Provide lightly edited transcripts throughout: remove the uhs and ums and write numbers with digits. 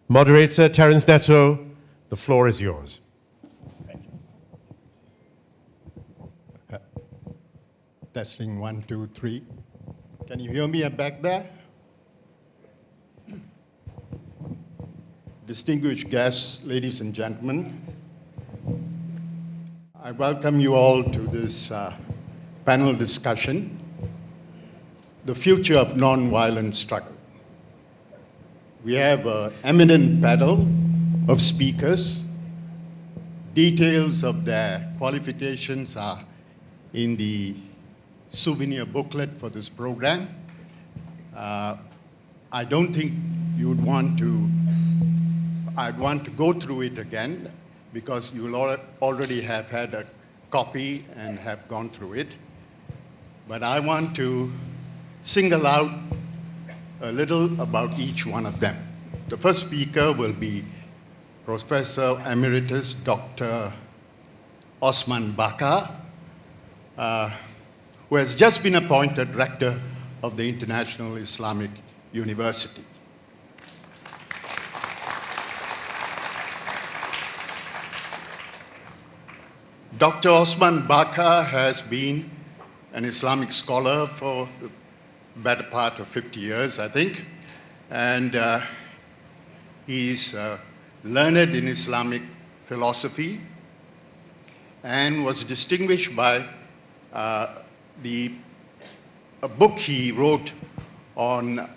Moderator Terence Neto, the floor is yours. Testing 1, 2, 3. Can you hear me back there? Distinguished guests, ladies and gentlemen, I welcome you all to this panel discussion, The Future of Nonviolent Struggle. We have an eminent panel of speakers. Details of their qualifications are in the souvenir booklet for this program. I don't think I'd want to go through it again because you will already have had a copy and have gone through it. But I want to single out a little about each one of them. The first speaker will be Professor Emeritus Dr. Osman Bakar, who has just been appointed Rector of the International Islamic University. Dr. Osman Bakar has been an Islamic scholar for the better part of 50 years, I think, and he's learned in Islamic philosophy and was distinguished by a book he wrote on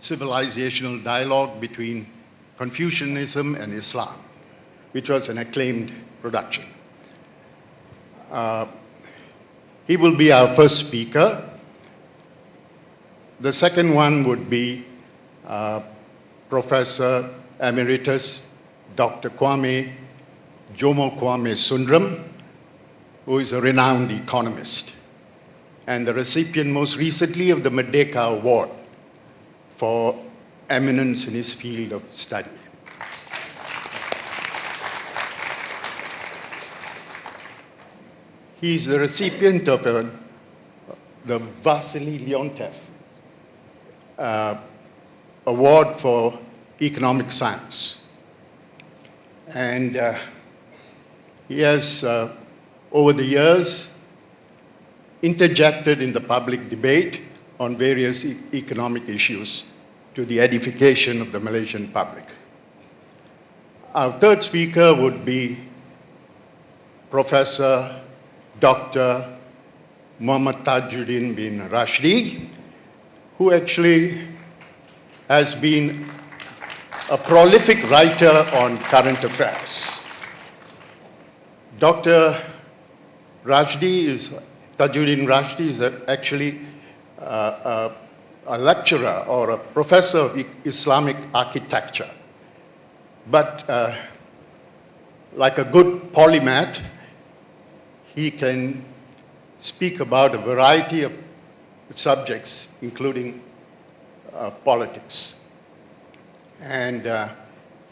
civilizational dialogue between Confucianism and Islam, which was an acclaimed production. He will be our first speaker. The second one would be Professor Emeritus Dr. Jomo Kwame Sundram, who is a renowned economist and the recipient most recently of the Merdeka Award for eminence in his field of study. He is the recipient of the Vasily Leontev Award for Economic Science. And he has, over the years, interjected in the public debate on various economic issues to the edification of the Malaysian public. Our third speaker would be Professor Dr. Muhammad Tajuddin bin Rashdi, who actually has been a prolific writer on current affairs. Dr. Tajuddin Rashdi is actually a lecturer or a professor of Islamic architecture. But like a good polymath, he can speak about a variety of subjects, including politics. And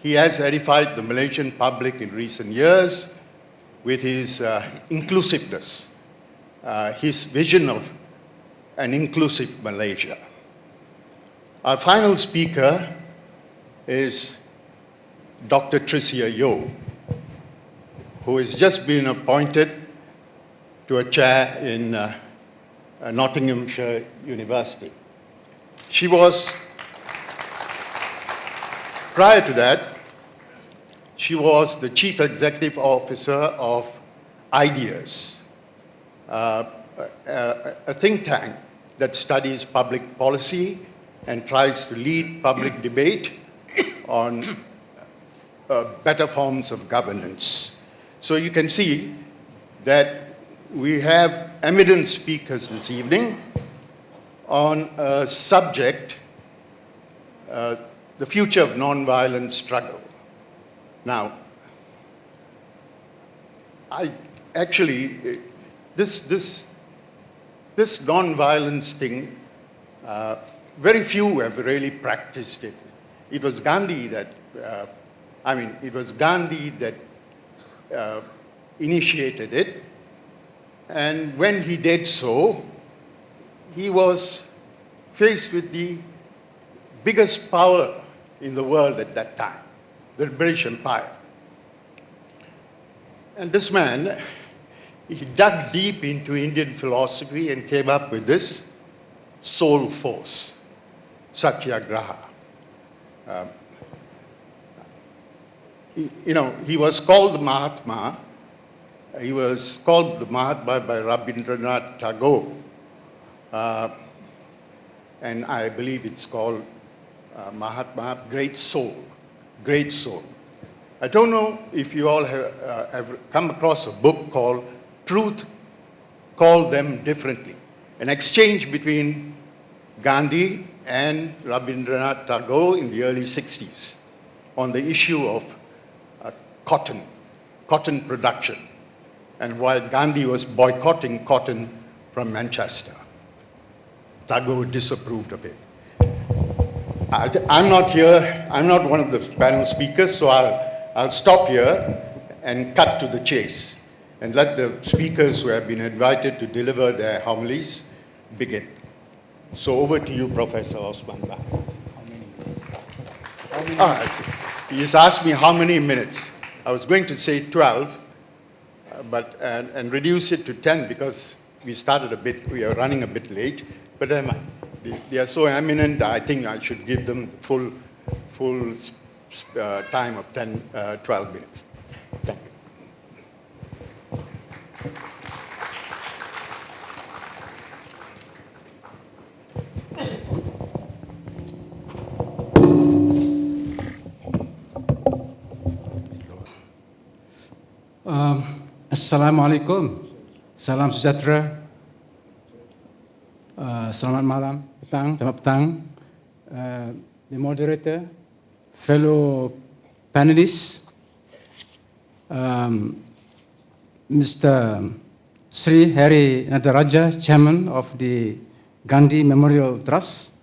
he has edified the Malaysian public in recent years with his inclusiveness, his vision of an inclusive Malaysia. Our final speaker is Dr. Tricia Yeo, who has just been appointed to a chair in Nottinghamshire University. She was, prior to that, she was the Chief Executive Officer of Ideas, a think tank that studies public policy and tries to lead public debate on better forms of governance. So you can see that we have eminent speakers this evening on a subject, the future of nonviolent struggle. Now, this nonviolence thing, very few have really practiced it. It was Gandhi that, initiated it. And when he did so, he was faced with the biggest power in the world at that time, the British Empire. And this man, he dug deep into Indian philosophy and came up with this soul force, Satyagraha. He was called the Mahatma. He was called the Mahatma by Rabindranath Tagore. And I believe it's called Mahatma, great soul, great soul. I don't know if you all have come across a book called Truth Called Them Differently, an exchange between Gandhi and Rabindranath Tagore in the early 60s on the issue of cotton production, and while Gandhi was boycotting cotton from Manchester. Tagore disapproved of it. I'm not here, I'm not one of the panel speakers, so I'll stop here and cut to the chase and let the speakers who have been invited to deliver their homilies begin. So over to you, Professor Osman. How many minutes? I see. He's asked me how many minutes. I was going to say 12, and reduce it to 10 because we are running a bit late, but they are so eminent, I think I should give them full time of 12 minutes. Thank you. Assalamualaikum, salam sejahtera, selamat malam, selamat petang, the moderator, fellow panelists, Mr. Sri Hari Nadaraja, Chairman of the Gandhi Memorial Trust,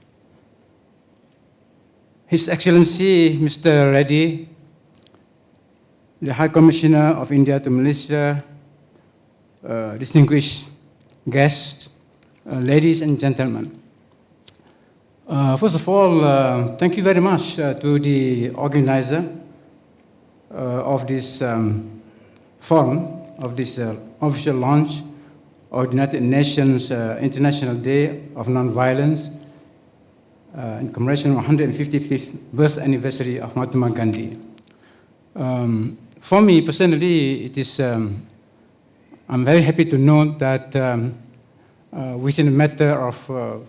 His Excellency Mr. Reddy, the High Commissioner of India to Malaysia, distinguished guests, ladies and gentlemen. First of all, thank you very much to the organizer of this forum, of this official launch of the United Nations International Day of Nonviolence in commemoration of 155th birth anniversary of Mahatma Gandhi. For me personally, it is, I'm very happy to note that within a matter of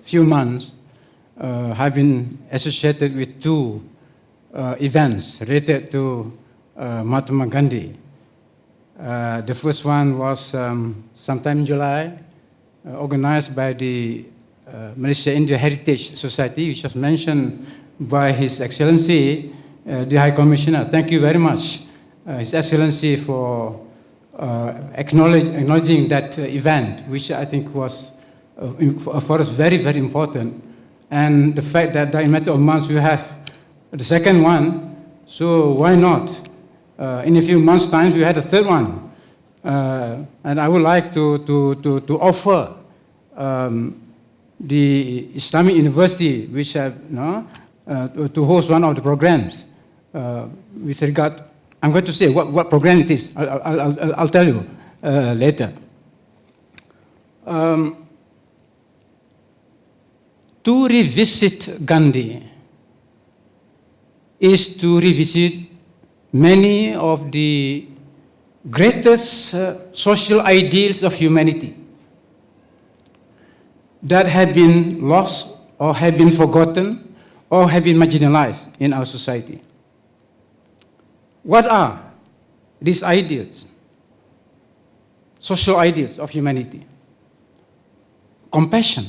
few months, I've been associated with two events related to Mahatma Gandhi. The first one was sometime in July, organized by the Malaysia-India Heritage Society, which was mentioned by His Excellency, the High Commissioner. Thank you very much, His Excellency, for acknowledging that event, which I think was for us very, very important. And the fact that in a matter of months we have the second one, so why not? In a few months' time we had a third one. And I would like to offer the Islamic University, which have, to host one of the programs with regard. I'm going to say what program it is. I'll tell you later. To revisit Gandhi is to revisit many of the greatest social ideals of humanity that have been lost or have been forgotten or have been marginalized in our society. What are these ideals, social ideals of humanity? Compassion,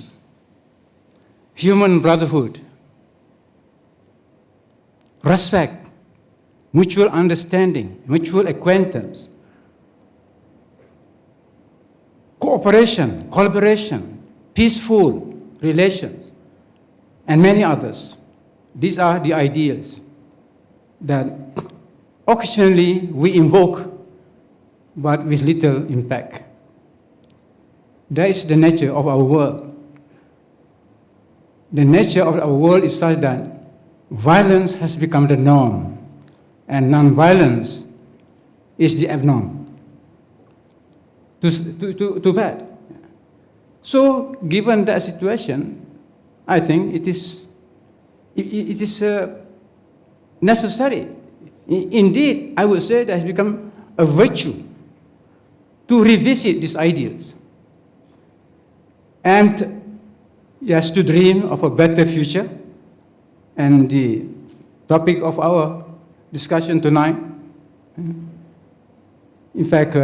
human brotherhood, respect, mutual understanding, mutual acquaintance, cooperation, collaboration, peaceful relations, and many others. These are the ideals that occasionally we invoke, but with little impact. That is the nature of our world. The nature of our world is such that violence has become the norm, and non-violence is the abnorm. Too bad. So, given that situation, I think it is necessary. Indeed, I would say that it has become a virtue to revisit these ideals and, yes, to dream of a better future. And the topic of our discussion tonight, in fact,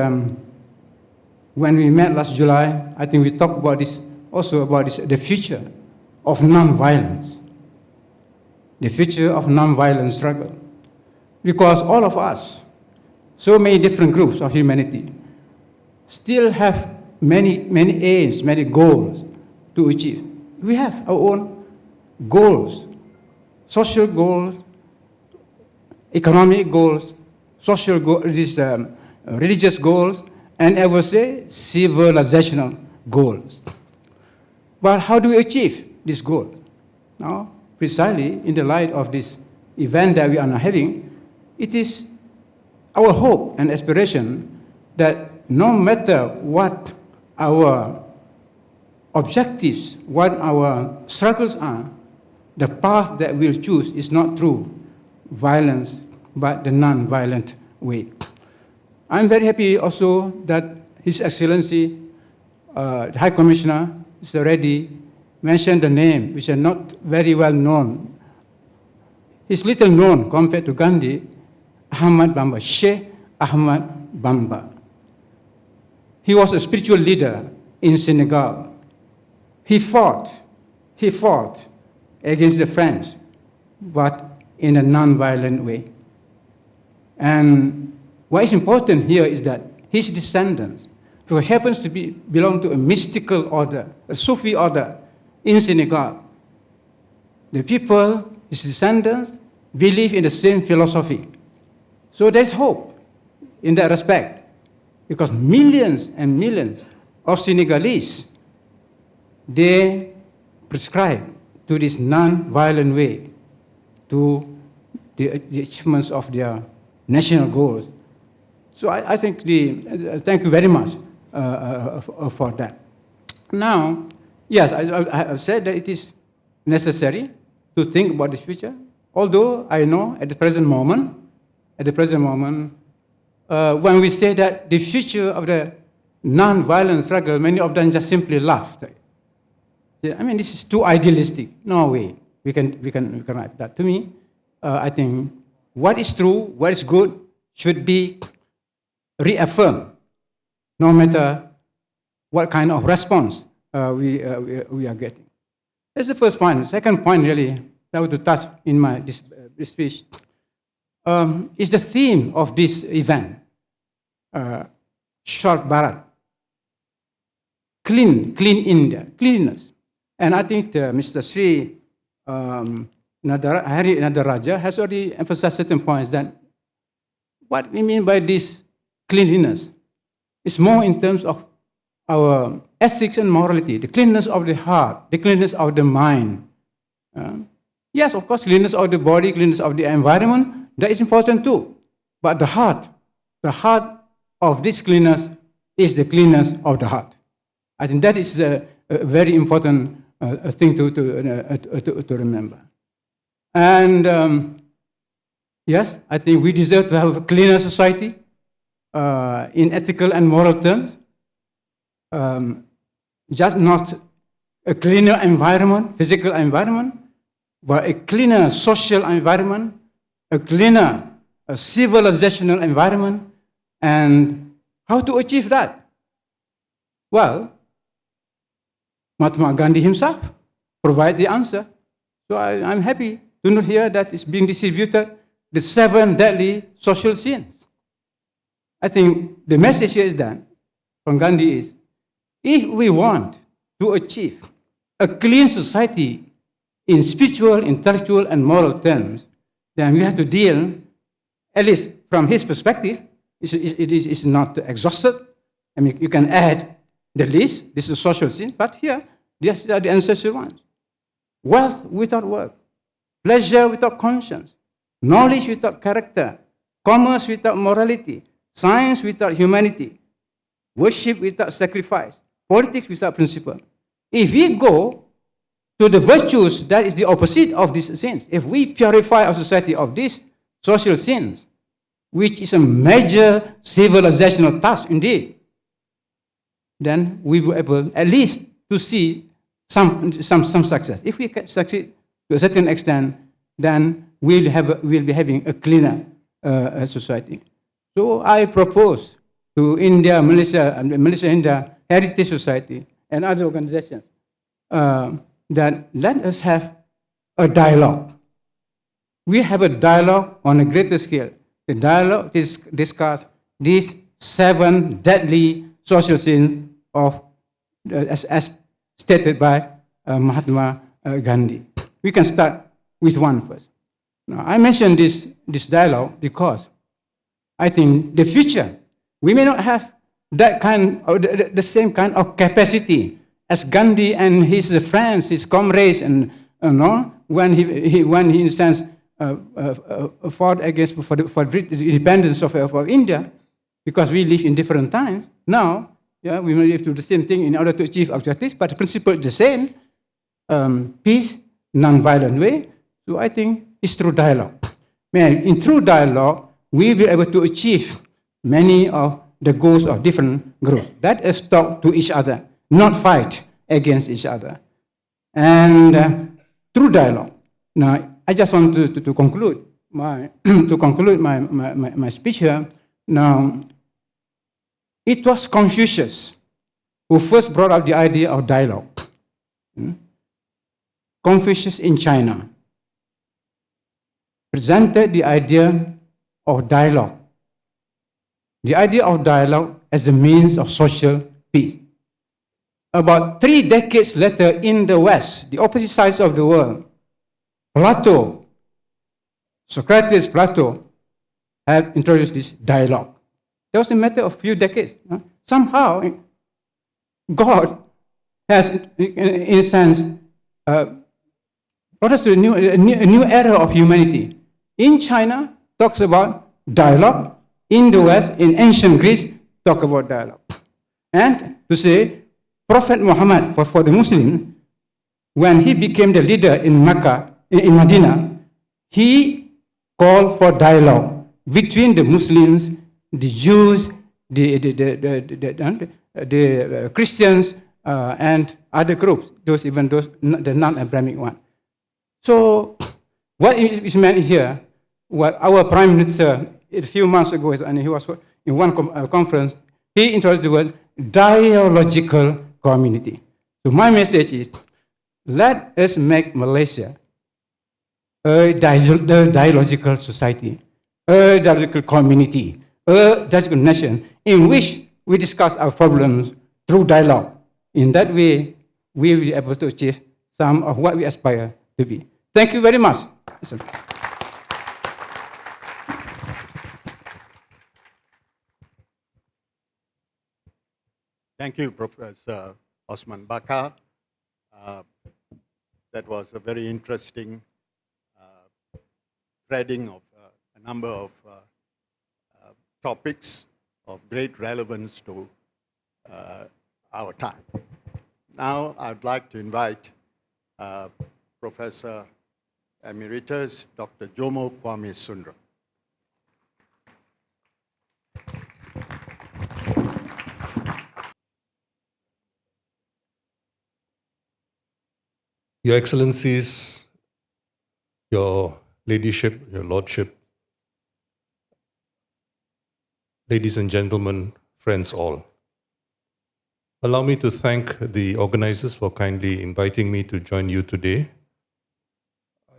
when we met last July, I think we talked about this, also about this, the future of non-violence, the future of non-violent struggle. Because all of us, so many different groups of humanity, still have many aims, many goals to achieve. We have our own goals, social goals, economic goals, social goals, religious goals, and I would say civilizational goals. But how do we achieve this goal? Now, precisely in the light of this event that we are now having, it is our hope and aspiration that no matter what our objectives, what our struggles are, the path that we'll choose is not through violence, but the non-violent way. I'm very happy also that His Excellency, the High Commissioner, Mr. Reddy, mentioned the name, which are not very well known. He's little known compared to Gandhi, Ahmad Bamba, Sheikh Ahmad Bamba. He was a spiritual leader in Senegal. He fought against the French, but in a non-violent way. And what is important here is that his descendants, who happens to belong to a mystical order, a Sufi order in Senegal, the people, his descendants, believe in the same philosophy. So there's hope in that respect, because millions and millions of Senegalese, they prescribe to this non-violent way to the achievements of their national goals. So I think thank you very much for that. Now, yes, I've said that it is necessary to think about the future, although I know at the present moment, when we say that the future of the non-violent struggle, many of them just simply laugh. I mean, this is too idealistic. No way we can write that. To me, I think what is true, what is good, should be reaffirmed, no matter what kind of response we are getting. That's the first point. The second point, really, I want to touch in this speech, is the theme of this event, Short Bharat, clean India, cleanliness. And I think Mr. Sri Hari Nadaraja has already emphasized certain points that what we mean by this cleanliness is more in terms of our ethics and morality, the cleanness of the heart, the cleanness of the mind. Yes, of course, cleanness of the body, cleanness of the environment, that is important too. But the heart of this cleanness is the cleanness of the heart. I think that is a very important thing to remember. And yes, I think we deserve to have a cleaner society in ethical and moral terms. Just not a cleaner environment, physical environment, but a cleaner social environment, a cleaner civilizational environment. And how to achieve that? Well, Mahatma Gandhi himself provides the answer. So I'm happy to not hear that it's being distributed, the 7 deadly social sins. I think the message here is that, from Gandhi is, if we want to achieve a clean society in spiritual, intellectual, and moral terms, then we have to deal, at least from his perspective, it is not exhausted. I mean, you can add the list, this is social sin, but here, these are the ancestral ones. Wealth without work, pleasure without conscience, knowledge without character, commerce without morality, science without humanity, worship without sacrifice, politics without principle. If we go to the virtues, that is the opposite of these sins. If we purify our society of these social sins, which is a major civilizational task indeed, then we will be able at least to see some success. If we can succeed to a certain extent, then we'll be having a cleaner society. So I propose to India, Malaysia, and Malaysia-India Heritage Society and other organizations that let us have a dialogue. We have a dialogue on a greater scale. The dialogue discuss these 7 deadly social sins of, as stated by Mahatma Gandhi. We can start with one first. Now, I mentioned this dialogue because I think the future, we may not have that kind of, the same kind of capacity as Gandhi and his friends, his comrades, and when he in a sense fought against for the independence of India, because we live in different times. Now, we may have to do the same thing in order to achieve objectives, but the principle is the same: peace, non-violent way. So I think it's through dialogue. In through dialogue, we will be able to achieve many of the goals of different groups. Let us talk to each other, not fight against each other. And through dialogue. Now, I just want to conclude my my speech here. Now, it was Confucius who first brought up the idea of dialogue. Confucius in China presented the idea of dialogue. The idea of dialogue as the means of social peace. About 3 decades later in the West, the opposite sides of the world, Socrates, Plato, have introduced this dialogue. It was a matter of few decades. Somehow, God has, in a sense, brought us to a new era of humanity. In China, talks about dialogue. In the West, in ancient Greece, talk about dialogue. And to say, Prophet Muhammad, for the Muslim, when he became the leader in Mecca, in Medina, he called for dialogue between the Muslims, the Jews, the Christians, and other groups, the non-Abrahamic one. So, what is meant here, what our Prime Minister a few months ago, and he was in one conference, he introduced the word dialogical community. So my message is, let us make Malaysia a dialogical society, a dialogical community, a dialogical nation in which we discuss our problems through dialogue. In that way, we will be able to achieve some of what we aspire to be. Thank you very much. Thank you, Professor Osman Bakar. That was a very interesting threading of a number of topics of great relevance to our time. Now, I'd like to invite Professor Emeritus Dr. Jomo Kwame Sundram. Your Excellencies, Your Ladyship, Your Lordship, ladies and gentlemen, friends all. Allow me to thank the organizers for kindly inviting me to join you today,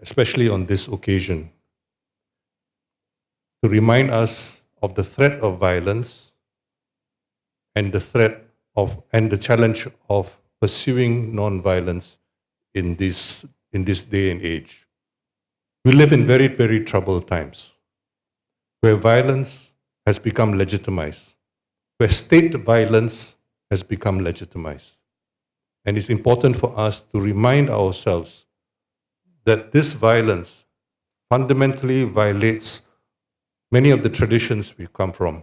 especially on this occasion, to remind us of the threat of violence and the challenge of pursuing non-violence in this day and age. We live in very, very troubled times, where violence has become legitimized, where state violence has become legitimized. And it's important for us to remind ourselves that this violence fundamentally violates many of the traditions we come from,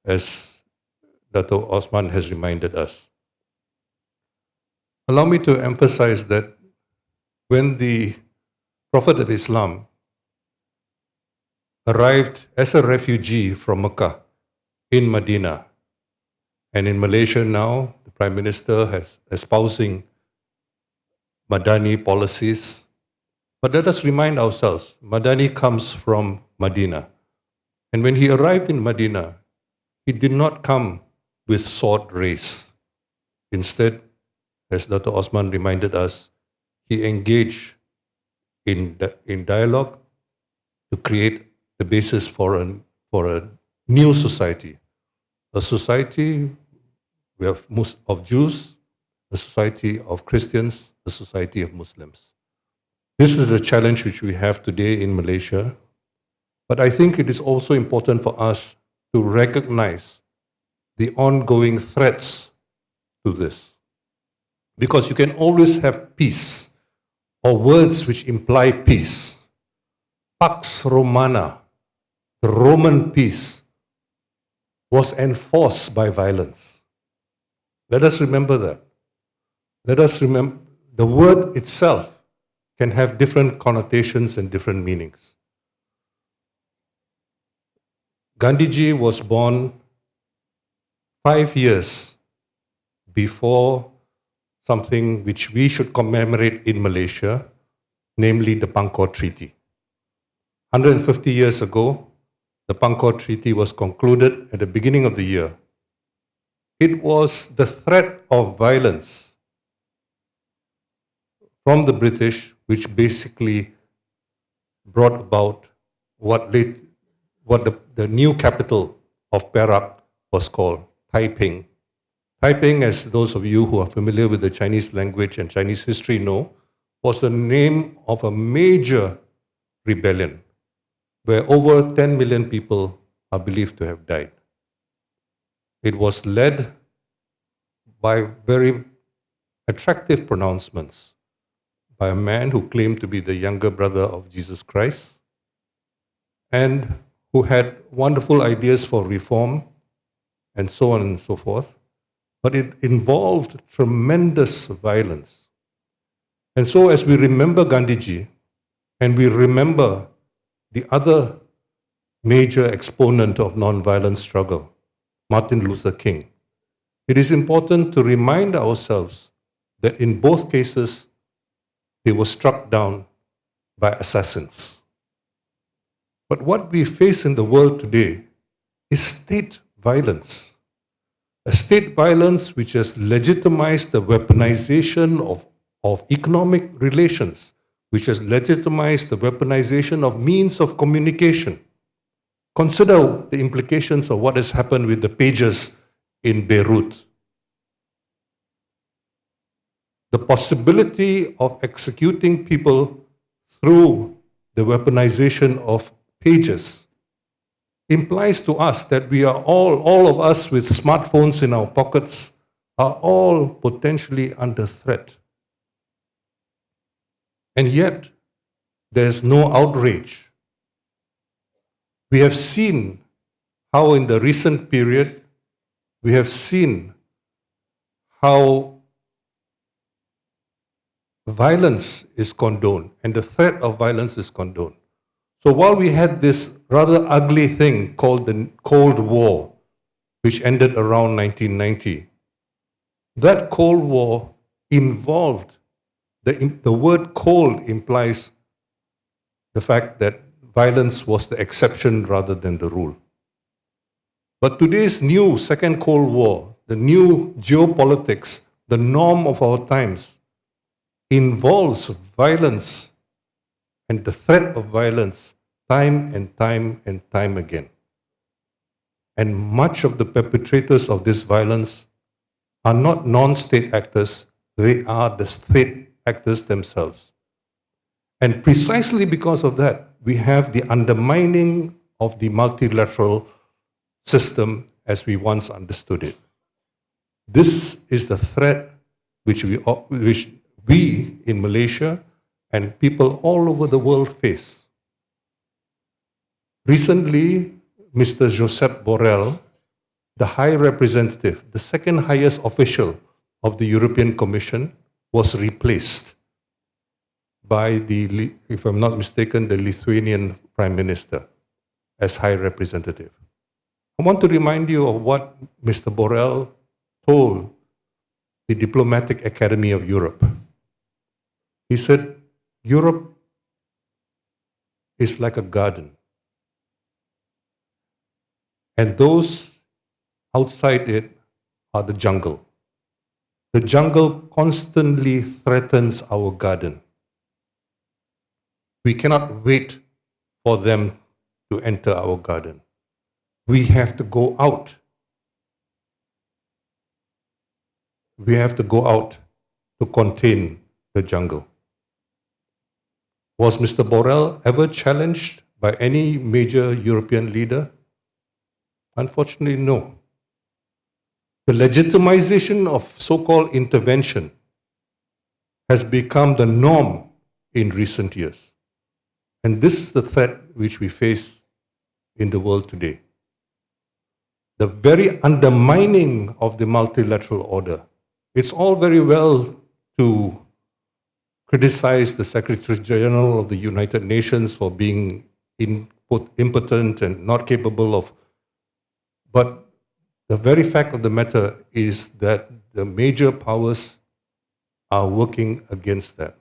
as Dato Osman has reminded us. Allow me to emphasize that when the Prophet of Islam arrived as a refugee from Mecca in Medina, and in Malaysia now, the Prime Minister has espousing Madani policies. But let us remind ourselves, Madani comes from Medina. And when he arrived in Medina, he did not come with sword race. Instead, as Dr. Osman reminded us, he engaged in dialogue to create the basis for a new society, a society of Jews, a society of Christians, a society of Muslims. This is a challenge which we have today in Malaysia, but I think it is also important for us to recognize the ongoing threats to this. Because you can always have peace, or words which imply peace. Pax Romana, the Roman peace, was enforced by violence. Let us remember that. Let us remember the word itself can have different connotations and different meanings. Gandhiji was born 5 years before something which we should commemorate in Malaysia, namely the Pankor Treaty. 150 years ago, the Pankor Treaty was concluded at the beginning of the year. It was the threat of violence from the British which basically brought about what the new capital of Perak was called, Taiping. Taiping, as those of you who are familiar with the Chinese language and Chinese history know, was the name of a major rebellion where over 10 million people are believed to have died. It was led by very attractive pronouncements by a man who claimed to be the younger brother of Jesus Christ and who had wonderful ideas for reform and so on and so forth. But it involved tremendous violence. And so as we remember Gandhiji and we remember the other major exponent of nonviolent struggle, Martin Luther King, it is important to remind ourselves that in both cases, they were struck down by assassins. But what we face in the world today is state violence. A state violence which has legitimized the weaponization of economic relations, which has legitimized the weaponization of means of communication. Consider the implications of what has happened with the pages in Beirut. The possibility of executing people through the weaponization of pages implies to us that we are all of us with smartphones in our pockets, are all potentially under threat. And yet, there's no outrage. We have seen how in the recent period, we have seen how violence is condoned and the threat of violence is condoned. So while we had this rather ugly thing called the Cold War, which ended around 1990, that Cold War involved, the word cold implies the fact that violence was the exception rather than the rule. But today's new Second Cold War, the new geopolitics, the norm of our times, involves violence and the threat of violence time and time and time again. And much of the perpetrators of this violence are not non-state actors, they are the state actors themselves. And precisely because of that, we have the undermining of the multilateral system as we once understood it. This is the threat which we in Malaysia and people all over the world face. Recently, Mr. Josep Borrell, the High Representative, the second highest official of the European Commission, was replaced by the, if I'm not mistaken, the Lithuanian Prime Minister as High Representative. I want to remind you of what Mr. Borrell told the Diplomatic Academy of Europe. He said, Europe is like a garden, and those outside it are the jungle. The jungle constantly threatens our garden. We cannot wait for them to enter our garden. We have to go out. We have to go out to contain the jungle. Was Mr. Borrell ever challenged by any major European leader? Unfortunately, no. The legitimization of so-called intervention has become the norm in recent years. And this is the threat which we face in the world today. The very undermining of the multilateral order. It's all very well to criticize the Secretary General of the United Nations for being impotent and not capable of, but the very fact of the matter is that the major powers are working against that.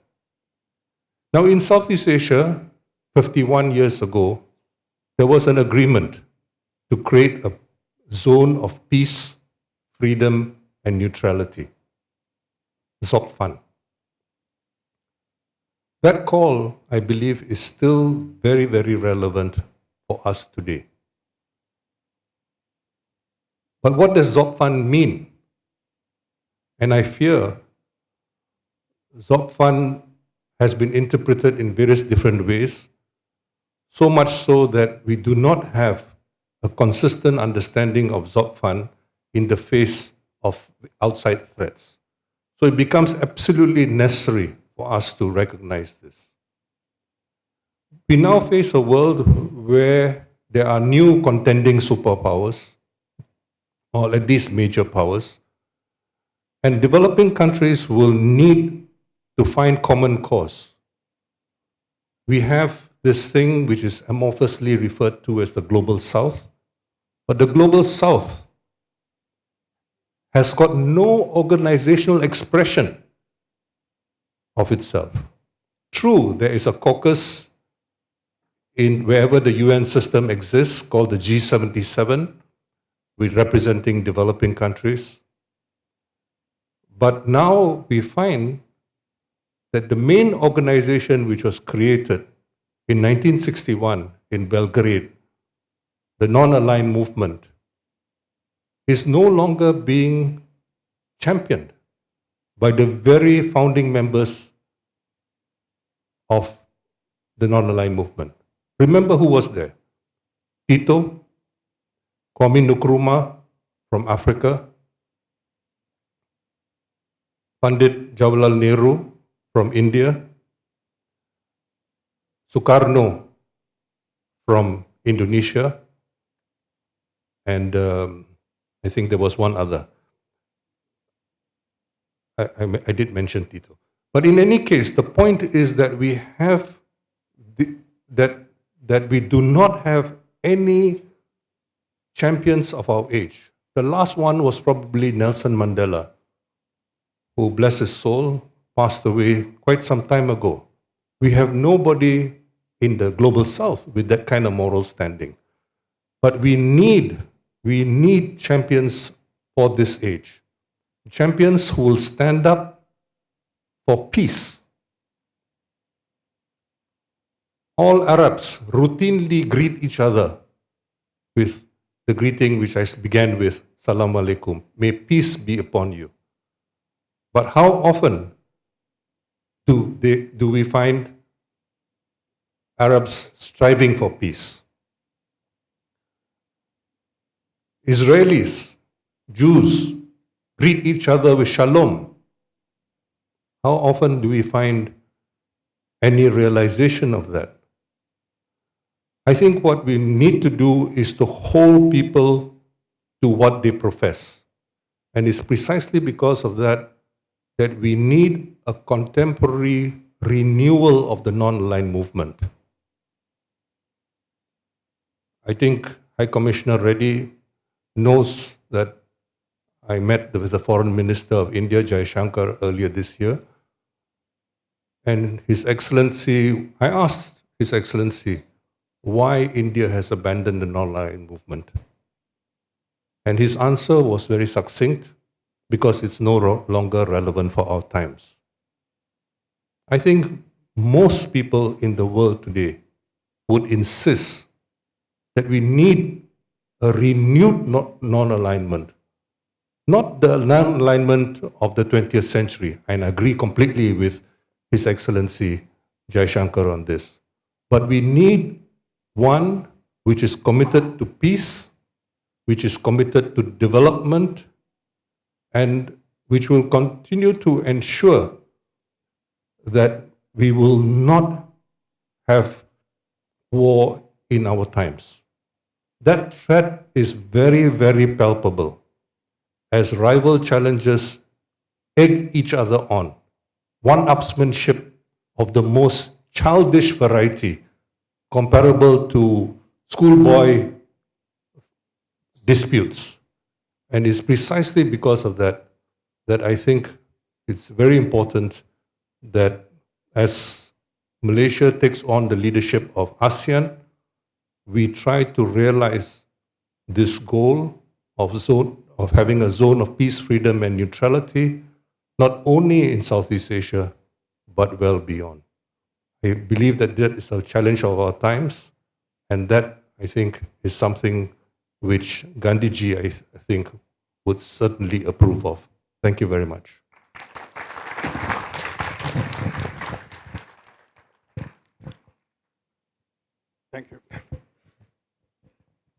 Now, in Southeast Asia, 51 years ago, there was an agreement to create a zone of peace, freedom, and neutrality. ZOCFAN. That call, I believe, is still very, very relevant for us today. But what does ZOCFAN mean? And I fear ZOCFAN has been interpreted in various different ways, so much so that we do not have a consistent understanding of ZOCFAN in the face of outside threats. So it becomes absolutely necessary for us to recognize this. We now face a world where there are new contending superpowers, or at least major powers, and developing countries will need to find common cause. We have this thing which is amorphously referred to as the Global South, but the Global South has got no organizational expression of itself. True, there is a caucus in wherever the UN system exists called the G77, with representing developing countries. But now we find that the main organization which was created in 1961 in Belgrade, the non-aligned movement, is no longer being championed by the very founding members of the non-aligned movement. Remember who was there? Tito, Kwame Nkrumah from Africa, Pandit Jawaharlal Nehru from India, Sukarno from Indonesia, and I think there was one other. I did mention Tito. But in any case, the point is that we have that we do not have any champions of our age. The last one was probably Nelson Mandela, who, bless his soul, passed away quite some time ago. We have nobody in the Global South with that kind of moral standing. But we need champions for this age. Champions who will stand up for peace. All Arabs routinely greet each other with the greeting which I began with, Salam Alaikum, may peace be upon you. But how often do we find Arabs striving for peace? Israelis, Jews, greet each other with shalom. How often do we find any realization of that. I think what we need to do is to hold people to what they profess. And it's precisely because of that that we need a contemporary renewal of the non-aligned movement. I think High Commissioner Reddy knows that I met with the Foreign Minister of India, Jaishankar, earlier this year. And His Excellency, I asked His Excellency why India has abandoned the non-aligned movement. And his answer was very succinct, because it's no longer relevant for our times. I think most people in the world today would insist that we need a renewed non-alignment, not the non-alignment of the 20th century, and I agree completely with His Excellency Jaishankar on this. But we need one which is committed to peace, which is committed to development, and which will continue to ensure that we will not have war in our times. That threat is very, very palpable as rival challengers egg each other on. One-upsmanship of the most childish variety, comparable to schoolboy disputes. And it's precisely because of that that I think it's very important that as Malaysia takes on the leadership of ASEAN, we try to realize this goal of having a zone of peace, freedom, and neutrality, not only in Southeast Asia, but well beyond. I believe that that is a challenge of our times, and that, I think, is something which Gandhi ji, I think, would certainly approve of. Thank you very much. Thank you.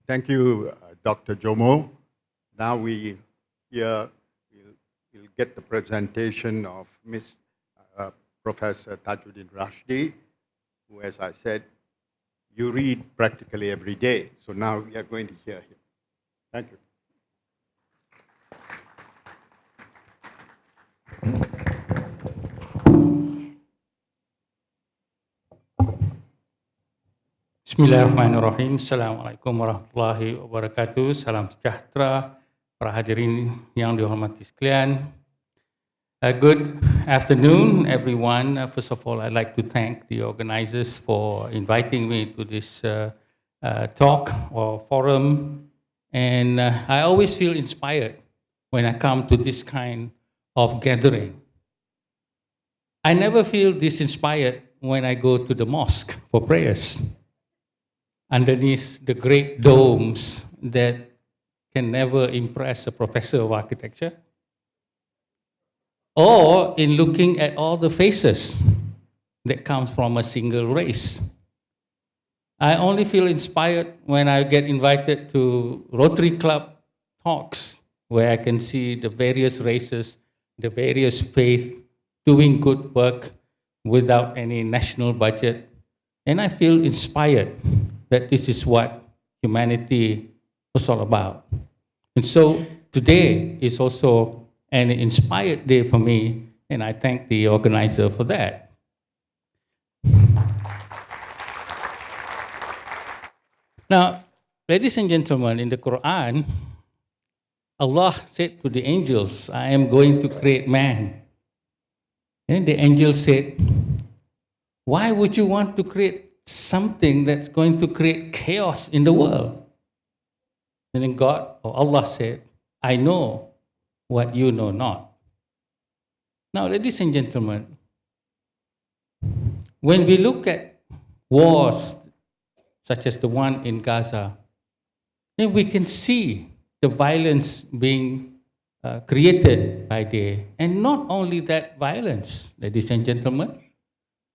Thank you, Dr. Jomo. Now we'll get the presentation of Professor Tajuddin Rashdi, who, as I said, you read practically every day. So now we are going to hear him. Thank you. Bismillahirrahmanirrahim. Assalamualaikum warahmatullahi wabarakatuh. Salam sejahtera para hadirin yang dihormati sekalian. Good afternoon, everyone. First of all, I'd like to thank the organizers for inviting me to this talk or forum. And I always feel inspired when I come to this kind of gathering. I never feel this inspired when I go to the mosque for prayers, underneath the great domes that can never impress a professor of architecture, or in looking at all the faces that come from a single race. I only feel inspired when I get invited to Rotary Club talks, where I can see the various races, the various faiths doing good work without any national budget. And I feel inspired that this is what humanity was all about. And so today is also an inspired day for me, and I thank the organizer for that. Now, ladies and gentlemen, in the Quran, Allah said to the angels, I am going to create man. And the angel said, why would you want to create something that's going to create chaos in the world? And then God, or Allah said, I know what you know not. Now, ladies and gentlemen, when we look at wars such as the one in Gaza, then we can see the violence being created by day. And not only that violence, ladies and gentlemen,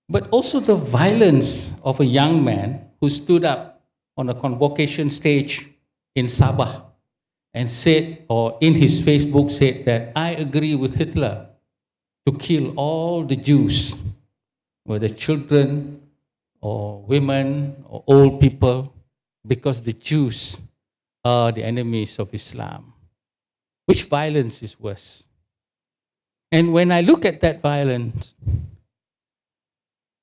but also the violence of a young man who stood up on a convocation stage in Sabah and said, or in his Facebook said that, I agree with Hitler to kill all the Jews whether children or women or old people, because the Jews are the enemies of Islam. Which violence is worse? And when I look at that violence,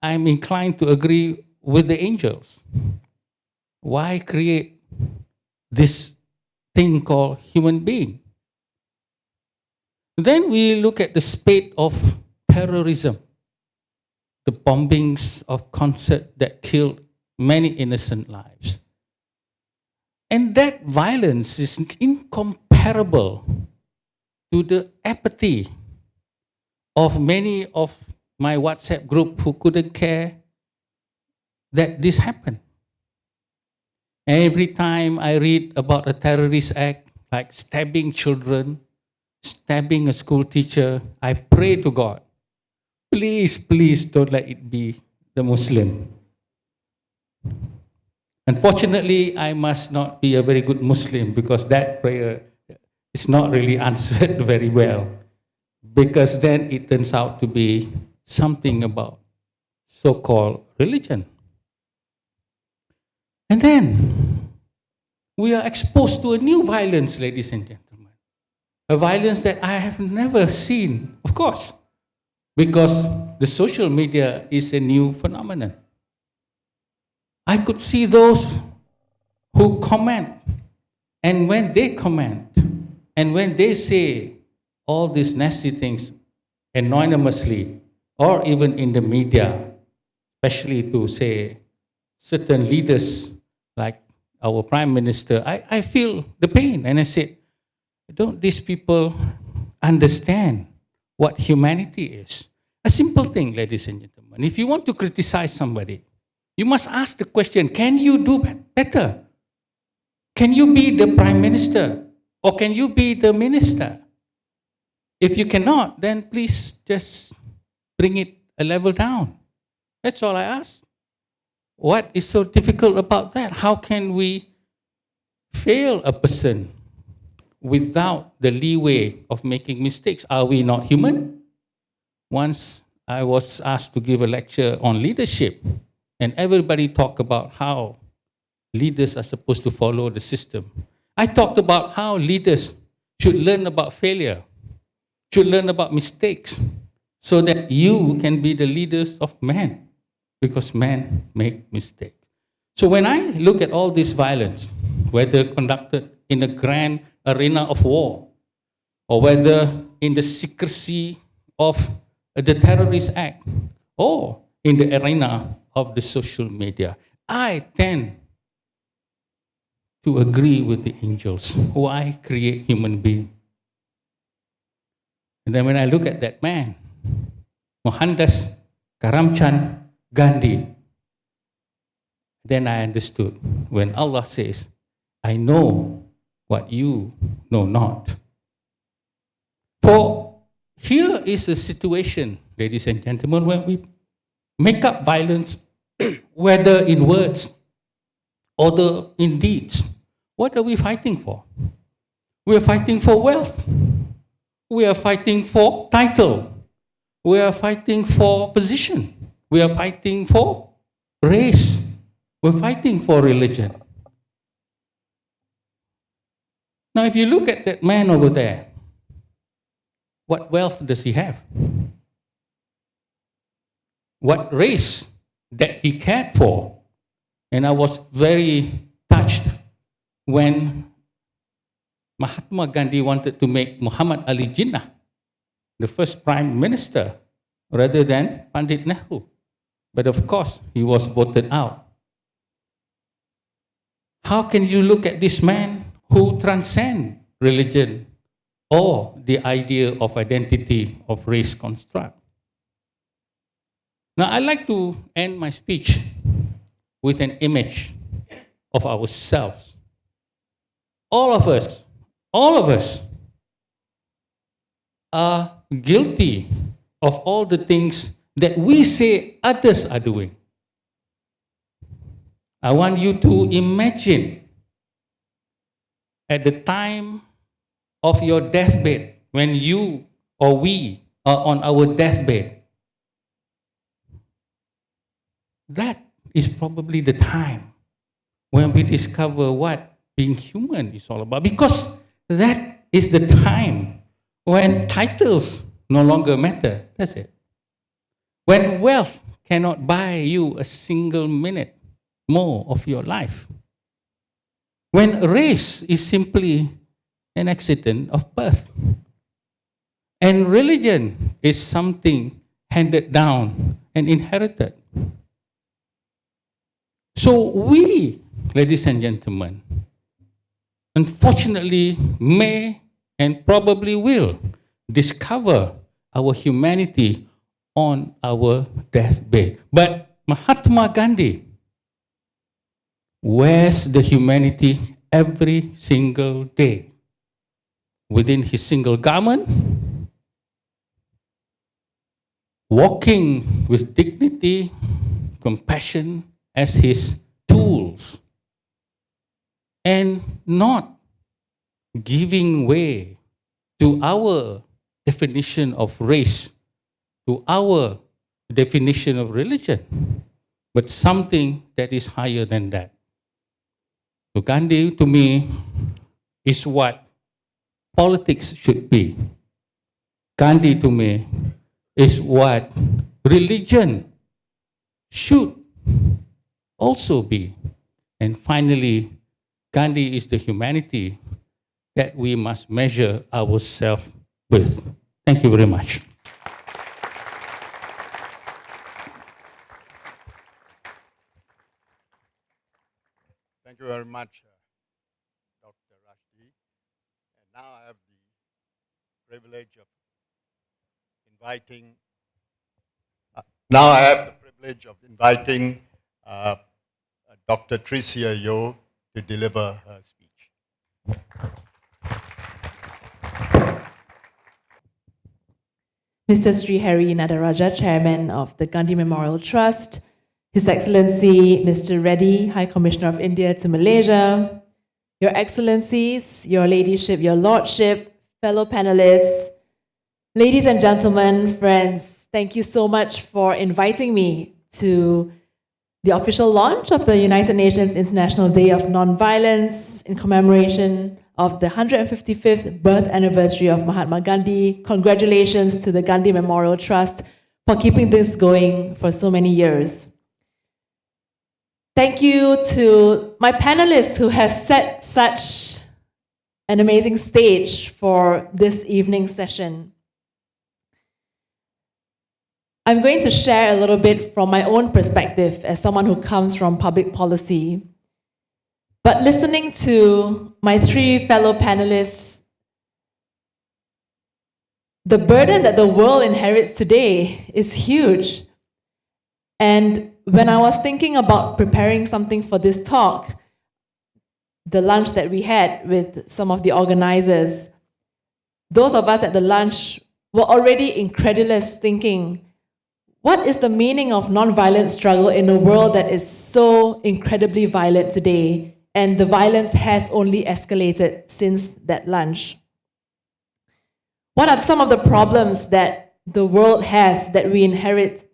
I'm inclined to agree with the angels. Why create this thing called human being? Then we look at the spate of terrorism, the bombings of concerts that killed many innocent lives. And that violence is incomparable to the apathy of many of my WhatsApp group who couldn't care that this happened. Every time I read about a terrorist act, like stabbing children, stabbing a school teacher, I pray to God, please, please don't let it be the Muslim. Unfortunately, I must not be a very good Muslim because that prayer is not really answered very well, because then it turns out to be something about so-called religion. And then we are exposed to a new violence, ladies and gentlemen. A violence that I have never seen, of course, because the social media is a new phenomenon. I could see those who comment, and when they comment, and when they say all these nasty things anonymously, or even in the media, especially to say certain leaders like our Prime Minister, I feel the pain. And I said, don't these people understand what humanity is? A simple thing, ladies and gentlemen. If you want to criticize somebody, you must ask the question, can you do better? Can you be the Prime Minister? Or can you be the minister? If you cannot, then please just bring it a level down. That's all I ask. What is so difficult about that? How can we fail a person without the leeway of making mistakes? Are we not human? Once I was asked to give a lecture on leadership, and everybody talked about how leaders are supposed to follow the system. I talked about how leaders should learn about failure, should learn about mistakes, so that you can be the leaders of men, because men make mistakes. So when I look at all this violence, whether conducted in a grand arena of war, or whether in the secrecy of the terrorist act, or in the arena of the social media, I tend to agree with the angels. Why create human being? And then when I look at that man, Mohandas Karamchand Gandhi, then I understood when Allah says, I know what you know not. For here is a situation, ladies and gentlemen, where we make up violence, whether in words or in deeds. What are we fighting for? We are fighting for wealth. We are fighting for title. We are fighting for position. We are fighting for race. We're fighting for religion. Now, if you look at that man over there, what wealth does he have? What race that he cared for? And I was very touched when Mahatma Gandhi wanted to make Muhammad Ali Jinnah the first prime minister rather than Pandit Nehru. But of course, he was voted out. How can you look at this man who transcends religion or the idea of identity of race construct? Now, I'd like to end my speech with an image of ourselves. All of us are guilty of all the things that we say others are doing. I want you to imagine at the time of your deathbed, when you or we are on our deathbed, that is probably the time when we discover what being human is all about. Because that is the time when titles no longer matter, does it? When wealth cannot buy you a single minute more of your life. When race is simply an accident of birth. And religion is something handed down and inherited. So we, ladies and gentlemen, unfortunately may and probably will discover our humanity on our deathbed. But Mahatma Gandhi wears the humanity every single day within his single garment, walking with dignity, compassion as his tools, and not giving way to our definition of race, to our definition of religion, but something that is higher than that. So Gandhi, to me, is what politics should be. Gandhi, to me, is what religion should also be. And finally, Gandhi is the humanity that we must measure ourselves with. Thank you very much. Thank you very much, Dr. Rashdi. And now I have the privilege of inviting. Now I have the privilege of inviting Dr. Tricia Yo to deliver her speech. Mr. Sri Hari Nadaraja, Chairman of the Gandhi Memorial Trust, His Excellency Mr. Reddy, High Commissioner of India to Malaysia, Your Excellencies, Your Ladyship, Your Lordship, fellow panelists, ladies and gentlemen, friends, thank you so much for inviting me to the official launch of the United Nations International Day of Nonviolence in commemoration of the 155th birth anniversary of Mahatma Gandhi. Congratulations to the Gandhi Memorial Trust for keeping this going for so many years. Thank you to my panelists who has set such an amazing stage for this evening session. I'm going to share a little bit from my own perspective as someone who comes from public policy. But listening to my three fellow panelists, the burden that the world inherits today is huge. And when I was thinking about preparing something for this talk, the lunch that we had with some of the organizers, those of us at the lunch were already incredulous, thinking, what is the meaning of nonviolent struggle in a world that is so incredibly violent today? And the violence has only escalated since that lunch. What are some of the problems that the world has, that we inherit,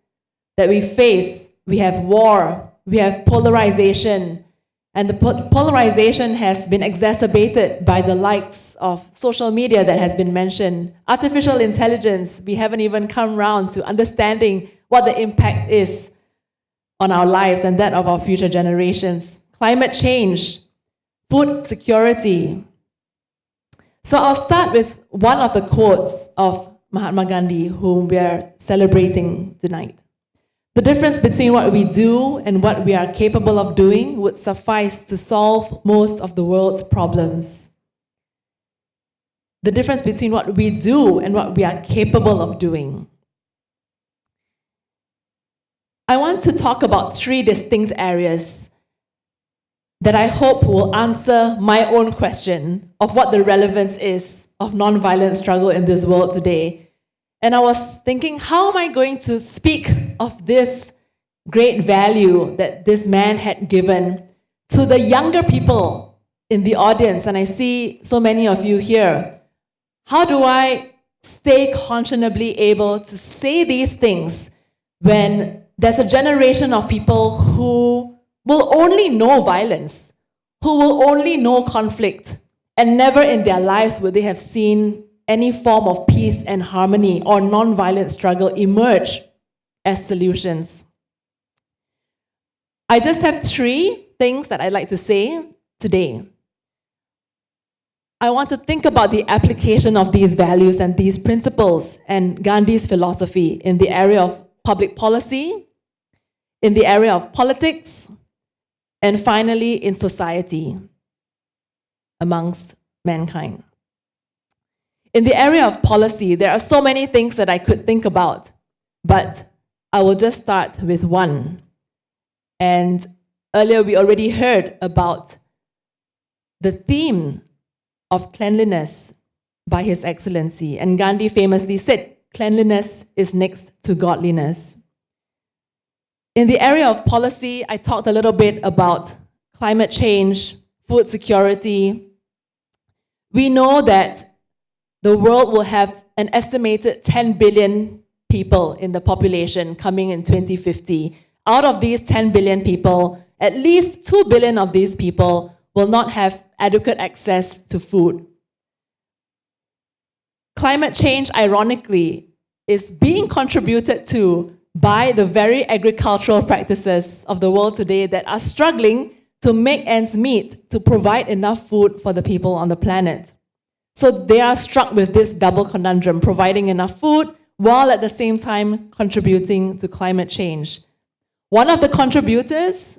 that we face? We have war, we have polarization, and the polarization has been exacerbated by the likes of social media that has been mentioned. Artificial intelligence, we haven't even come around to understanding what the impact is on our lives and that of our future generations. Climate change, food security. So I'll start with one of the quotes of Mahatma Gandhi, whom we are celebrating tonight. The difference between what we do and what we are capable of doing would suffice to solve most of the world's problems. The difference between what we do and what we are capable of doing. I want to talk about three distinct areas that I hope will answer my own question of what the relevance is of nonviolent struggle in this world today. And I was thinking, how am I going to speak of this great value that this man had given to the younger people in the audience? And I see so many of you here. How do I stay conscionably able to say these things when there's a generation of people who will only know violence, who will only know conflict, and never in their lives will they have seen any form of peace and harmony or non-violent struggle emerge as solutions. I just have 3 things that I'd like to say today. I want to think about the application of these values and these principles and Gandhi's philosophy in the area of public policy, in the area of politics, and finally in society amongst mankind. In the area of policy, there are so many things that I could think about, but I will just start with one. And earlier we already heard about the theme of cleanliness by His Excellency. And Gandhi famously said, cleanliness is next to godliness. In the area of policy, I talked a little bit about climate change, food security. We know that the world will have an estimated 10 billion people in the population coming in 2050. Out of these 10 billion people, at least 2 billion of these people will not have adequate access to food. Climate change, ironically, is being contributed to by the very agricultural practices of the world today that are struggling to make ends meet, to provide enough food for the people on the planet. So they are struck with this double conundrum, providing enough food while at the same time contributing to climate change. One of the contributors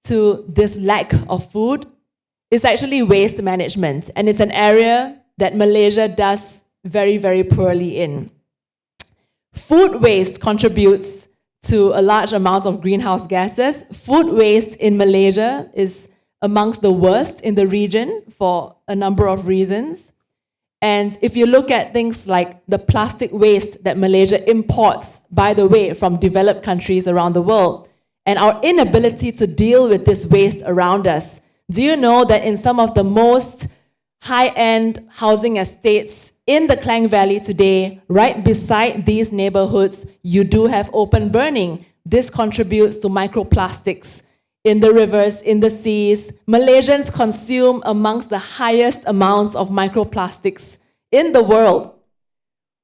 to this lack of food is actually waste management, and it's an area that Malaysia does very, very poorly in. Food waste contributes to a large amount of greenhouse gases. Food waste in Malaysia is amongst the worst in the region for a number of reasons. And if you look at things like the plastic waste that Malaysia imports, by the way, from developed countries around the world, and our inability to deal with this waste around us, do you know that in some of the most high-end housing estates in the Klang Valley today, right beside these neighborhoods, you do have open burning. This contributes to microplastics in the rivers, in the seas. Malaysians consume amongst the highest amounts of microplastics in the world.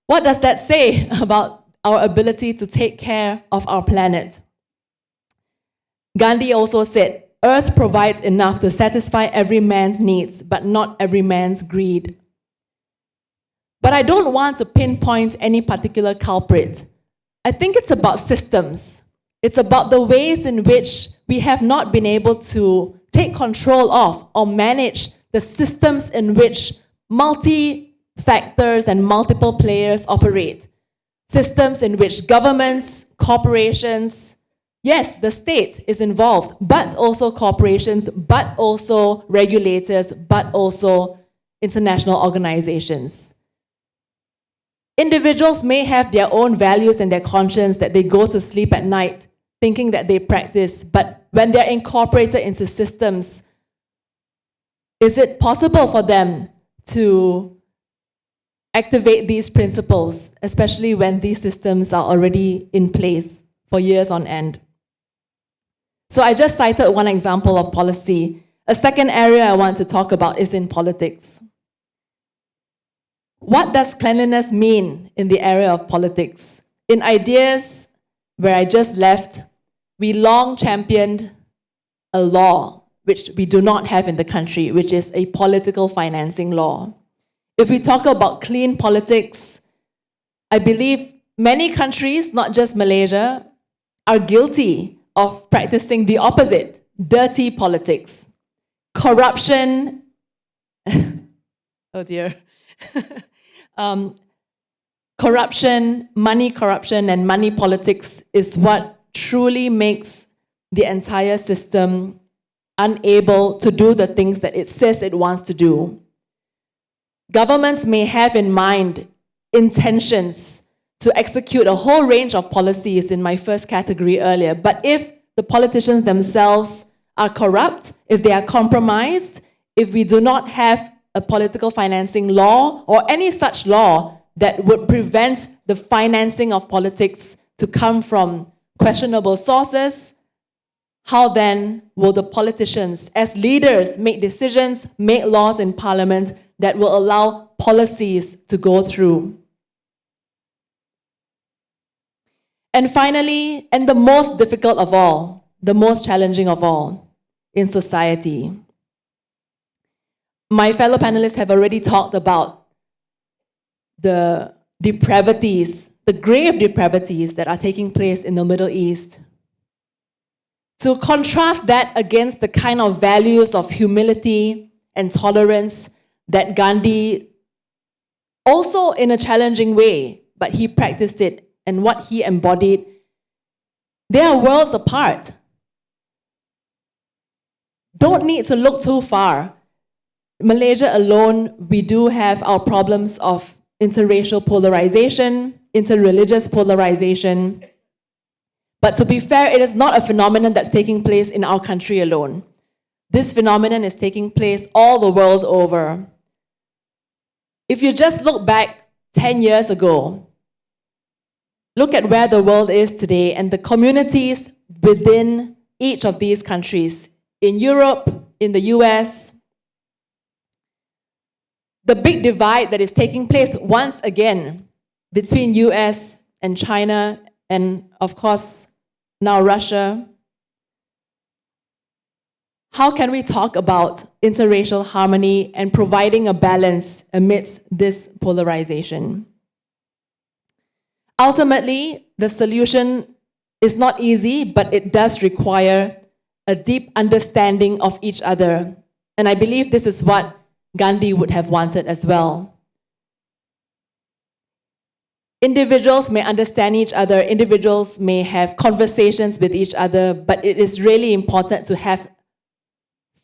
What does that say about our ability to take care of our planet? Gandhi also said, Earth provides enough to satisfy every man's needs, but not every man's greed. But I don't want to pinpoint any particular culprit. I think it's about systems. It's about the ways in which we have not been able to take control of or manage the systems in which multi-factors and multiple players operate. Systems in which governments, corporations, yes, the state is involved, but also corporations, but also regulators, but also international organizations. Individuals may have their own values and their conscience that they go to sleep at night thinking that they practice, but when they're incorporated into systems, is it possible for them to activate these principles, especially when these systems are already in place for years on end? So I just cited one example of policy. A second area I want to talk about is in politics. What does cleanliness mean in the area of politics? In Ideas, where I just left, we long championed a law which we do not have in the country, which is a political financing law. If we talk about clean politics, I believe many countries, not just Malaysia, are guilty of practicing the opposite, dirty politics. Corruption, oh dear. Corruption, and money politics is what truly makes the entire system unable to do the things that it says it wants to do. Governments may have in mind intentions to execute a whole range of policies in my first category earlier, but if the politicians themselves are corrupt, if they are compromised, if we do not have a political financing law or any such law that would prevent the financing of politics to come from questionable sources, how then will the politicians, as leaders, make decisions, make laws in parliament that will allow policies to go through? And finally, and the most difficult of all, the most challenging of all, in society. My fellow panelists have already talked about the depravities, the grave depravities that are taking place in the Middle East. To contrast that against the kind of values of humility and tolerance that Gandhi, also in a challenging way, but he practiced it, and what he embodied, they are worlds apart. Don't need to look too far. Malaysia alone, we do have our problems of interracial polarization, interreligious polarization. But to be fair, it is not a phenomenon that's taking place in our country alone. This phenomenon is taking place all the world over. If you just look back 10 years ago, look at where the world is today and the communities within each of these countries, in Europe, in the US. The big divide that is taking place once again between US and China and, of course, now Russia. How can we talk about interracial harmony and providing a balance amidst this polarization? Ultimately, the solution is not easy, but it does require a deep understanding of each other. And I believe this is what Gandhi would have wanted as well. Individuals may understand each other, individuals may have conversations with each other, but it is really important to have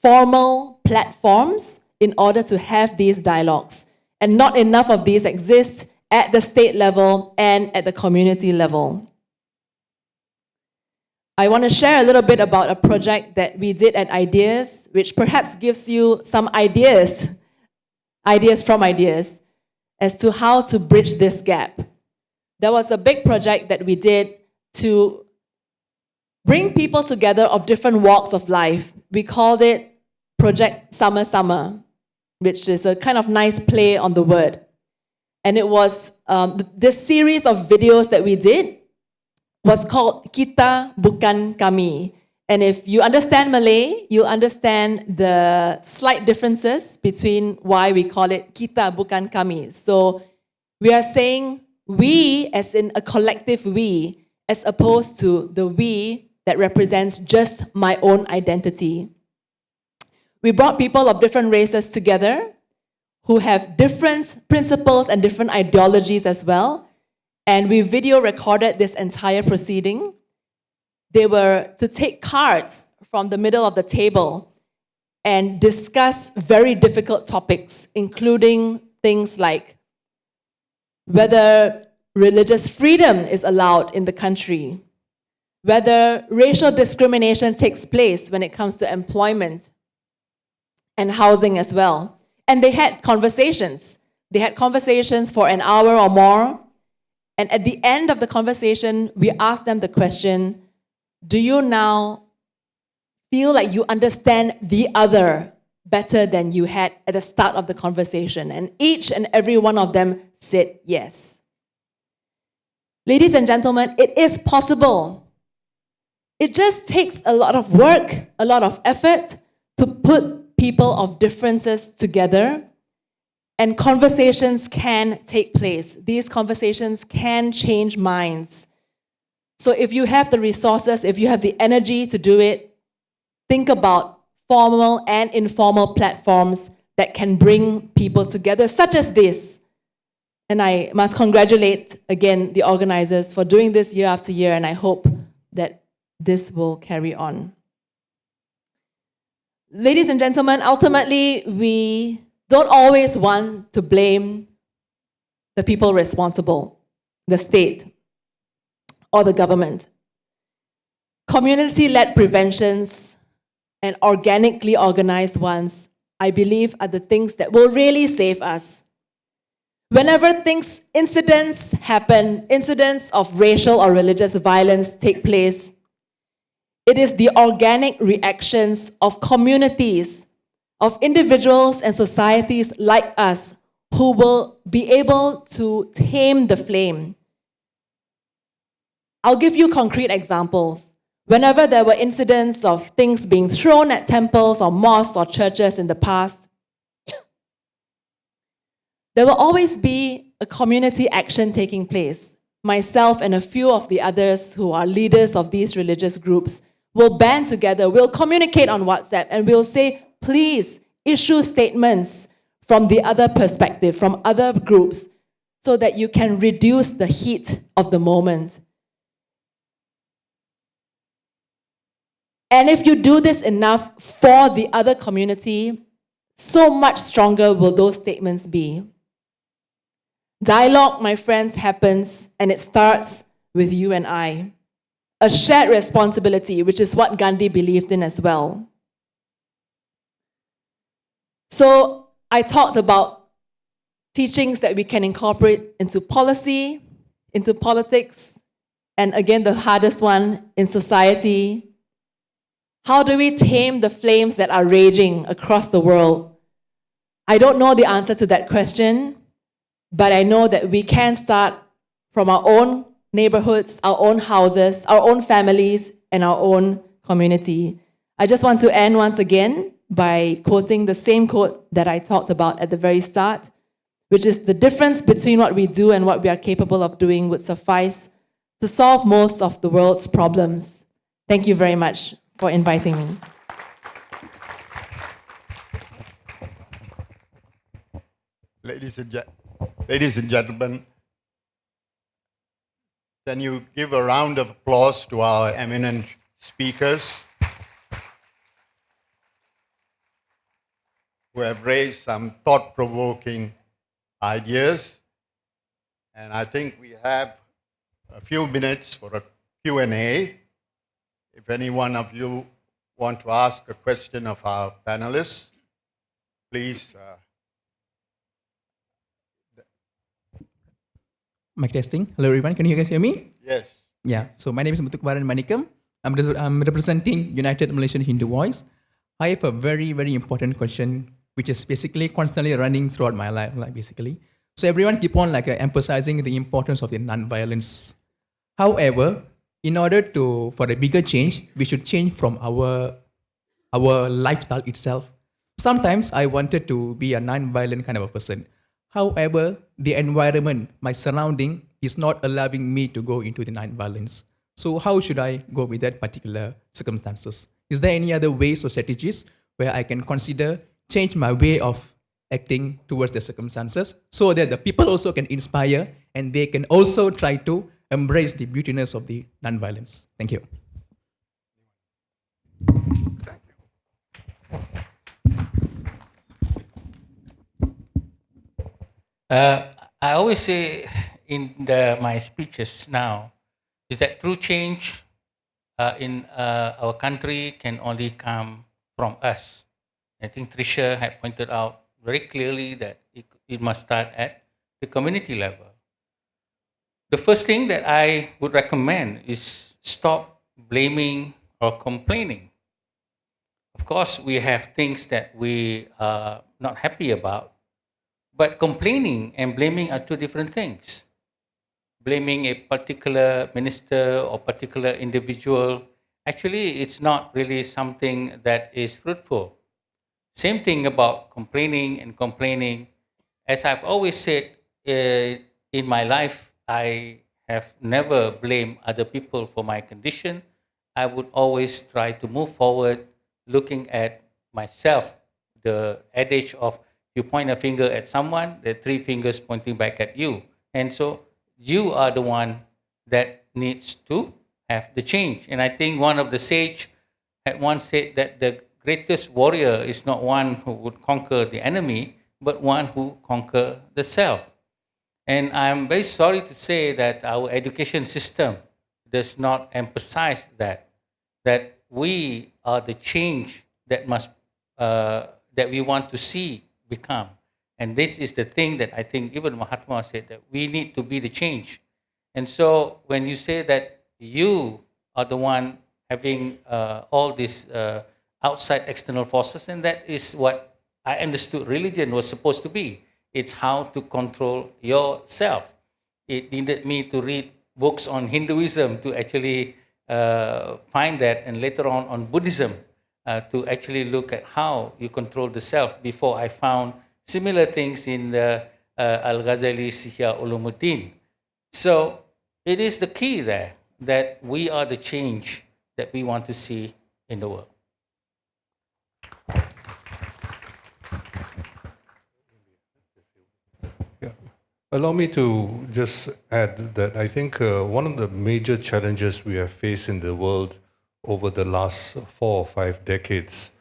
formal platforms in order to have these dialogues. And not enough of these exist at the state level and at the community level. I want to share a little bit about a project that we did at Ideas, which perhaps gives you some ideas from ideas, as to how to bridge this gap. There was a big project that we did to bring people together of different walks of life. We called it Project Summer Summer, which is a kind of nice play on the word. And it was, this series of videos that we did was called Kita Bukan Kami. And if you understand Malay, you'll understand the slight differences between why we call it Kita Bukan Kami. So we are saying we as in a collective we, as opposed to the we that represents just my own identity. We brought people of different races together who have different principles and different ideologies as well. And we video recorded this entire proceeding. They were to take cards from the middle of the table and discuss very difficult topics, including things like whether religious freedom is allowed in the country, whether racial discrimination takes place when it comes to employment and housing as well. And they had conversations. They had conversations for an hour or more. And at the end of the conversation, we asked them the question, do you now feel like you understand the other better than you had at the start of the conversation? And each and every one of them said yes. Ladies and gentlemen, it is possible. It just takes a lot of work, a lot of effort to put people of differences together, and conversations can take place. These conversations can change minds. So if you have the resources, if you have the energy to do it, think about formal and informal platforms that can bring people together, such as this. And I must congratulate, again, the organizers for doing this year after year, and I hope that this will carry on. Ladies and gentlemen, ultimately, we don't always want to blame the people responsible, the state, or the government. Community-led preventions and organically organized ones, I believe, are the things that will really save us. Whenever incidents happen, incidents of racial or religious violence take place, it is the organic reactions of communities, of individuals and societies like us who will be able to tame the flame. I'll give you concrete examples. Whenever there were incidents of things being thrown at temples or mosques or churches in the past, there will always be a community action taking place. Myself and a few of the others who are leaders of these religious groups will band together, we'll communicate on WhatsApp, and we'll say, please issue statements from the other perspective, from other groups, so that you can reduce the heat of the moment. And if you do this enough for the other community, so much stronger will those statements be. Dialogue, my friends, happens, and it starts with you and I. A shared responsibility, which is what Gandhi believed in as well. So I talked about teachings that we can incorporate into policy, into politics, and again, the hardest one, in society. How do we tame the flames that are raging across the world? I don't know the answer to that question, but I know that we can start from our own neighborhoods, our own houses, our own families, and our own community. I just want to end once again by quoting the same quote that I talked about at the very start, which is the difference between what we do and what we are capable of doing would suffice to solve most of the world's problems. Thank you very much for inviting me. Ladies and gentlemen, can you give a round of applause to our eminent speakers who have raised some thought-provoking ideas? And I think we have a few minutes for a Q&A. If any one of you want to ask a question of our panelists, please. Mic testing. Hello everyone, can you guys hear me? Yes. Yeah, so my name is Muthukumaran Manikam. I'm representing United Malaysian Hindu Voice. I have a very, very important question, which is basically constantly running throughout my life, basically. So everyone keep on emphasizing the importance of the non-violence. However, in order for a bigger change, we should change from our lifestyle itself. Sometimes I wanted to be a non-violent kind of a person. However, the environment, my surrounding, is not allowing me to go into the non-violence. So how should I go with that particular circumstances? Is there any other ways or strategies where I can consider change my way of acting towards the circumstances so that the people also can inspire and they can also try to embrace the beautiness of the non-violence? Thank you. I always say in my speeches now is that true change in our country can only come from us. I think Tricia had pointed out very clearly that it must start at the community level. The first thing that I would recommend is stop blaming or complaining. Of course, we have things that we are not happy about, but complaining and blaming are two different things. Blaming a particular minister or particular individual, actually, it's not really something that is fruitful. Same thing about complaining and complaining. As I've always said, in my life, I have never blamed other people for my condition. I would always try to move forward looking at myself. The adage of you point a finger at someone, there are three fingers pointing back at you. And so you are the one that needs to have the change. And I think one of the sage had once said that the greatest warrior is not one who would conquer the enemy, but one who conquer the self. And I'm very sorry to say that our education system does not emphasize that we are the change that must that we want to see become. And this is the thing that I think even Mahatma said, that we need to be the change. And so when you say that you are the one having all these outside external forces, and that is what I understood religion was supposed to be. It's how to control yourself. It needed me to read books on Hinduism to actually find that, and later on Buddhism, to actually look at how you control the self, before I found similar things in the Al-Ghazali's Ihya Ulumuddin. So it is the key there, that we are the change that we want to see in the world. Yeah. Allow me to just add that I think one of the major challenges we have faced in the world over the last 4 or 5 decades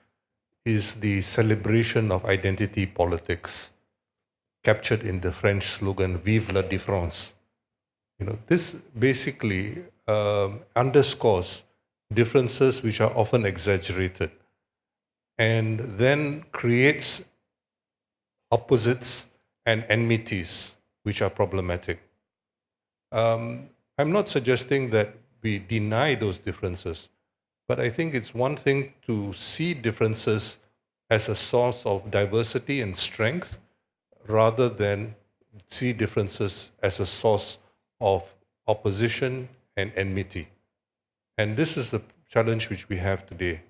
is the celebration of identity politics, captured in the French slogan "Vive la différence." You know, this basically underscores differences which are often exaggerated, and then creates opposites and enmities which are problematic. I'm not suggesting that we deny those differences, but I think it's one thing to see differences as a source of diversity and strength, rather than see differences as a source of opposition and enmity. And this is the challenge which we have today.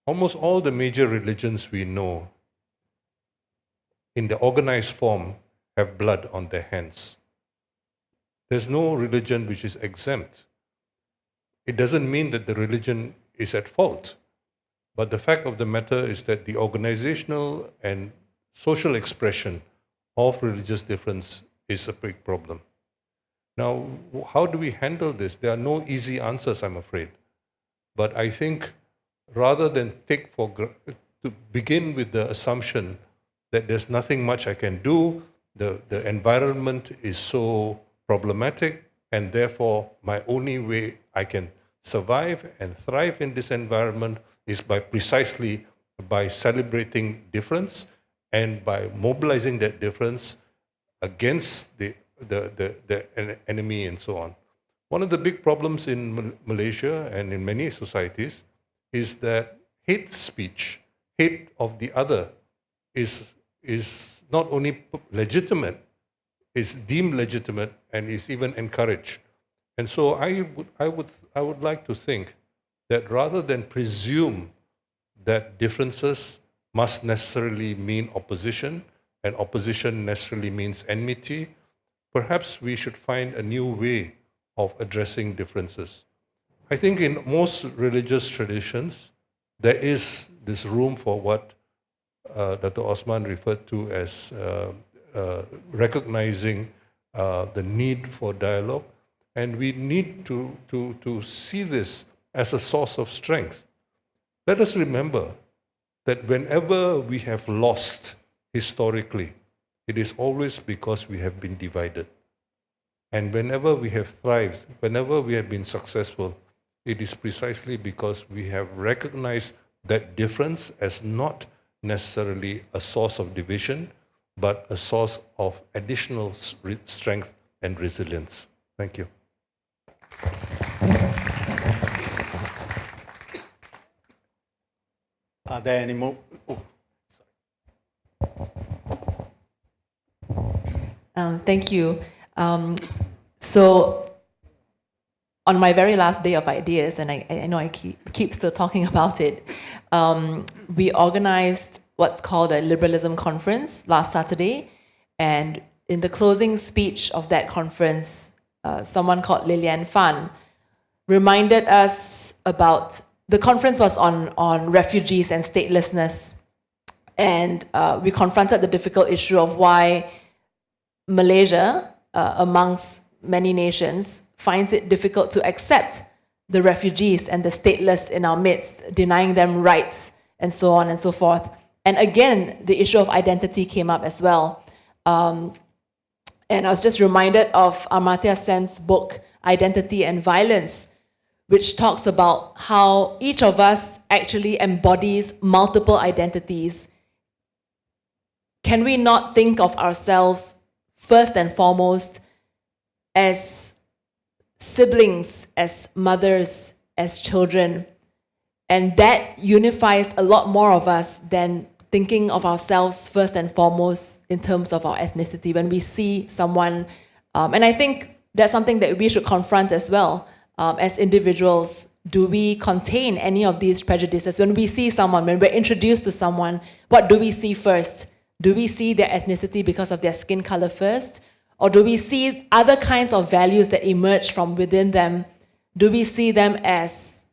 Almost all the major religions we know, in the organized form, have blood on their hands. There's no religion which is exempt. It doesn't mean that the religion is at fault, but the fact of the matter is that the organizational and social expression of religious difference is a big problem. Now, how do we handle this? There are no easy answers, I'm afraid. But I think rather than to begin with the assumption that there's nothing much I can do, the environment is so problematic, and therefore my only way I can survive and thrive in this environment is precisely by celebrating difference and by mobilizing that difference against the enemy and so on. One of the big problems in Malaysia and in many societies is that hate speech, hate of the other, is not only legitimate, is deemed legitimate, and is even encouraged. And so I would like to think that rather than presume that differences must necessarily mean opposition, and opposition necessarily means enmity, perhaps we should find a new way of addressing differences. I think in most religious traditions, there is this room for what Dr. Osman referred to as recognizing the need for dialogue, and we need to see this as a source of strength. Let us remember that whenever we have lost historically, it is always because we have been divided. And whenever we have thrived, whenever we have been successful, it is precisely because we have recognized that difference as not necessarily a source of division, but a source of additional strength and resilience. Thank you. Are there any more? Oh, Thank you. So, on my very last day of ideas, and I know I keep still talking about it, we organized what's called a liberalism conference last Saturday, and in the closing speech of that conference, someone called Lilian Fan reminded us about the conference was on refugees and statelessness, and we confronted the difficult issue of why Malaysia, amongst many nations, finds it difficult to accept the refugees and the stateless in our midst, denying them rights and so on and so forth. And again, the issue of identity came up as well. And I was just reminded of Amartya Sen's book, Identity and Violence, which talks about how each of us actually embodies multiple identities can we not think of ourselves first and foremost as siblings, as mothers, as children? And that unifies a lot more of us than thinking of ourselves first and foremost in terms of our ethnicity. When we see someone, and I think that's something that we should confront as well as individuals. Do we contain any of these prejudices? When we see someone, when we're introduced to someone, what do we see first? Do we see their ethnicity because of their skin color first? Or do we see other kinds of values that emerge from within them? Do we see them as,